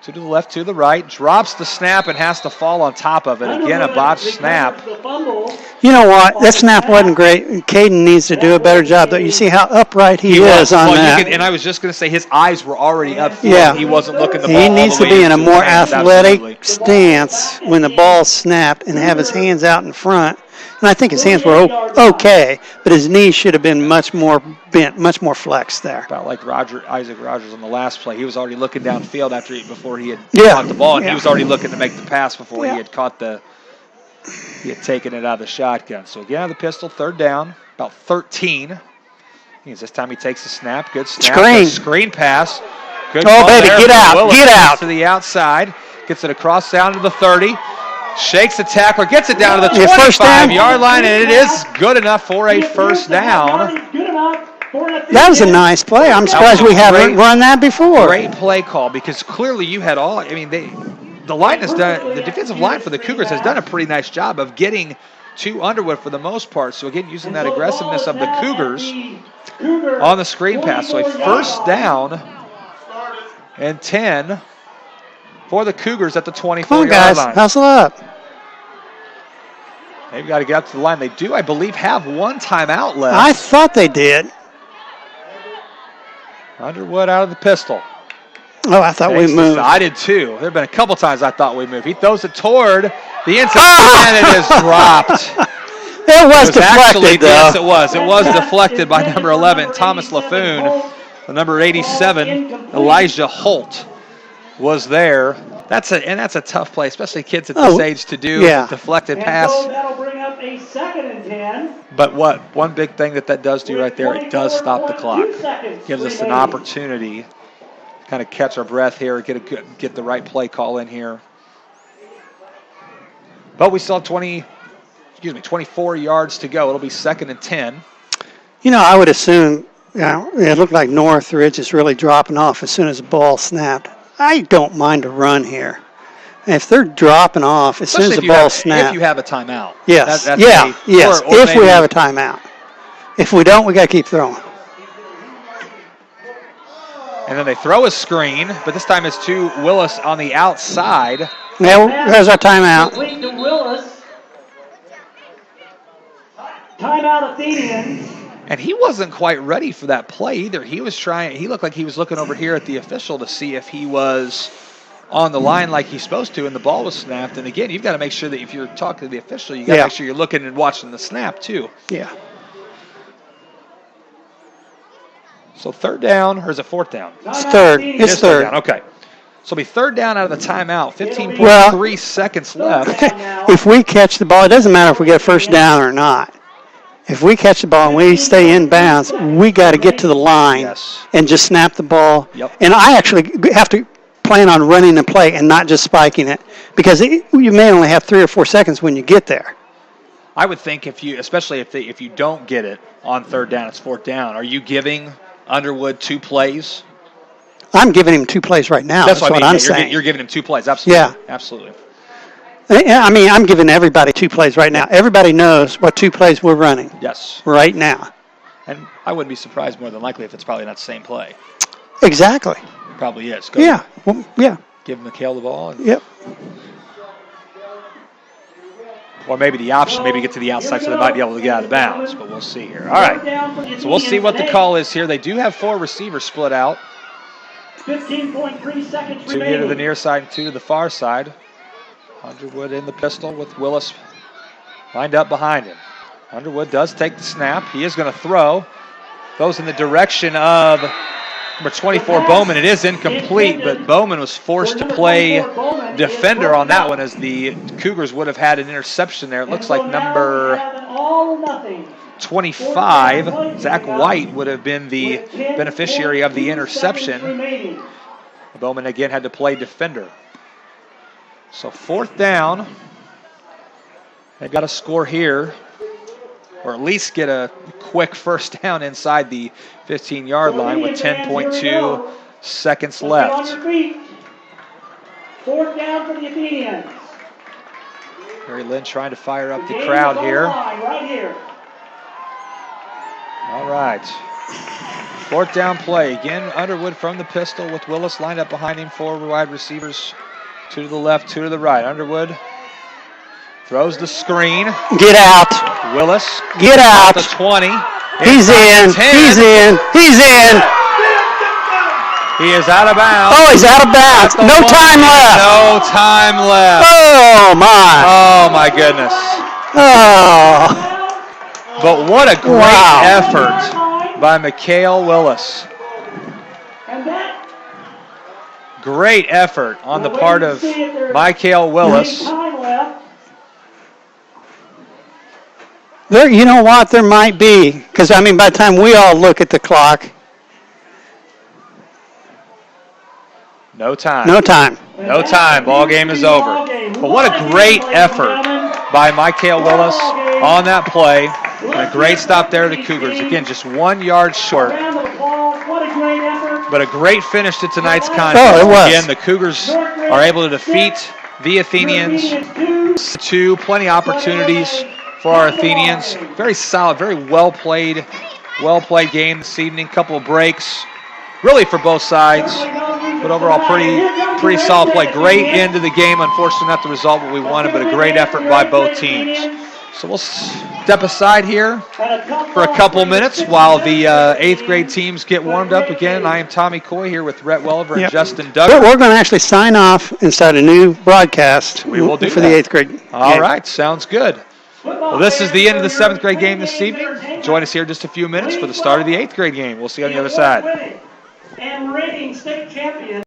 2 to the left, 2 to the right. Drops the snap and has to fall on top of it. Again, a botched snap. You know what? That snap wasn't great. Caden needs to do a better job. You see how upright he is on that. And I was just going to say his eyes were already up. Yeah. He wasn't looking the ball. He needs to be in a more athletic stance when the ball's snapped and have his hands out in front. And I think his hands were okay, but his knees should have been much more bent, much more flexed there. About like Isaac Rogers on the last play. He was already looking downfield before he had caught the ball, and he was already looking to make the pass before he had he had taken it out of the shotgun. So again, out of the pistol, 3rd down, about 13. This time he takes the snap. Good snap. Screen pass. Good ball baby, there. Get out. To the outside. Gets it across down to the 30. Shakes the tackler, gets it down to the 25-yard line, and it is good enough for a 1st down. That was a nice play. I'm surprised we haven't run that before. Great play call, because clearly you had the defensive line for the Cougars has done a pretty nice job of getting to Underwood for the most part. So again, using that aggressiveness of the Cougars on the screen pass. So a 1st down and 10 for the Cougars at the 24-yard Come on, guys. line. Hustle up. They've got to get up to the line. They do, I believe, have one timeout left. I thought they did. Underwood out of the pistol. Oh, I thought we moved. I did too. There have been a couple times I thought we moved. He throws it toward the inside, and it is dropped. It was deflected, actually, though. Yes, it was. It was deflected by number 11, Thomas LaFoon. The number 87, Elijah Holt, was there. That's a tough play, especially kids at this age to do. Yeah. Deflected pass. So that'll bring up a 2nd and 10. But one big thing that does do right there, it does stop the clock. Gives us an opportunity to kind of catch our breath here, get the right play call in here. But we still have 24 yards to go. It'll be 2nd and 10. You know, I would assume, it looked like Northridge is really dropping off as soon as the ball snapped. I don't mind a run here. If they're dropping off as soon as the ball snaps. If you have a timeout. Yes. Yes. If we have a timeout. If we don't, we got to keep throwing. And then they throw a screen, but this time it's to Willis on the outside. Now, there's our timeout. Complete to Willis. Timeout Athenians. And he wasn't quite ready for that play either. He looked like he was looking over here at the official to see if he was on the line like he's supposed to, and the ball was snapped. And again, you've got to make sure that if you're talking to the official, you got to make sure you're looking and watching the snap too. Yeah. So 3rd down, or is it 4th down? It's third. It's third. Down. Okay. So it'll be 3rd down out of the timeout. 15.3 seconds left. If we catch the ball, it doesn't matter if we get 1st down or not. If we catch the ball and we stay in bounds, we got to get to the line and just snap the ball. Yep. And I actually have to plan on running the play and not just spiking it, because you may only have 3 or 4 seconds when you get there. I would think especially if you don't get it on 3rd down, it's 4th down. Are you giving Underwood 2 plays? I'm giving him 2 plays right now. That's what I'm saying. You're giving him 2 plays. Absolutely. Yeah. Absolutely. I mean, I'm giving everybody 2 plays right now. Everybody knows what 2 plays we're running. Yes. Right now. And I wouldn't be surprised more than likely if it's probably not the same play. Exactly. Probably is. Yeah. Well, yeah. Give McHale the ball. Yep. Or maybe the option, maybe get to the outside so they might be able to get out of bounds. But we'll see here. All right. So we'll see what the call is here. They do have 4 receivers split out. 15.3 seconds 2 here to the near side and 2 to the far side. Underwood in the pistol with Willis lined up behind him. Underwood does take the snap. He is going to throw. Throws in the direction of number 24, Bowman. It is incomplete, but Bowman was forced to play defender on that one as the Cougars would have had an interception there. It looks like number 25, Zach White, would have been the beneficiary of the interception. Bowman again had to play defender. So 4th down. They've got to score here, or at least get a quick 1st down inside the 15-yard line with 10.2 seconds left. 4th down for the Athenians. Mary Lynn trying to fire up the crowd here. Right here. All right. 4th down play. Again, Underwood from the pistol with Willis lined up behind him. 4 wide receivers. 2 to the left, 2 to the right. Underwood throws the screen. Get out. Willis. Get out. The 20. He's in. He's in. He's in. He is out of bounds. Oh, he's out of bounds. No time left. No time left. Oh, my. Oh, my goodness. Oh. But what a great effort by McHale Willis. Great effort on the part of Michael Willis. There, you know what? There might be, because I mean, by the time we all look at the clock, no time. No time. No time. Ball game is over. But what a great effort by Michael Willis on that play. And a great stop there to the Cougars. Again, just 1 yard short. But a great finish to tonight's contest. Oh, it was. Again, the Cougars are able to defeat the Athenians. 2, plenty of opportunities for our Athenians. Very solid, very well played game this evening. Couple of breaks, really for both sides. But overall, pretty solid play. Great end of the game. Unfortunately, not the result that we wanted, but a great effort by both teams. So we'll step aside here for a couple minutes while the 8th grade teams get warmed up again. I am Tommy Coy here with Rhett Welliver and Justin Duggar. We're going to actually sign off and start a new broadcast We will do for that. the 8th grade. All right, sounds good. Well, this is the end of the 7th grade game this evening. Join us here in just a few minutes for the start of the 8th grade game. We'll see you on the other side. And reigning state champion.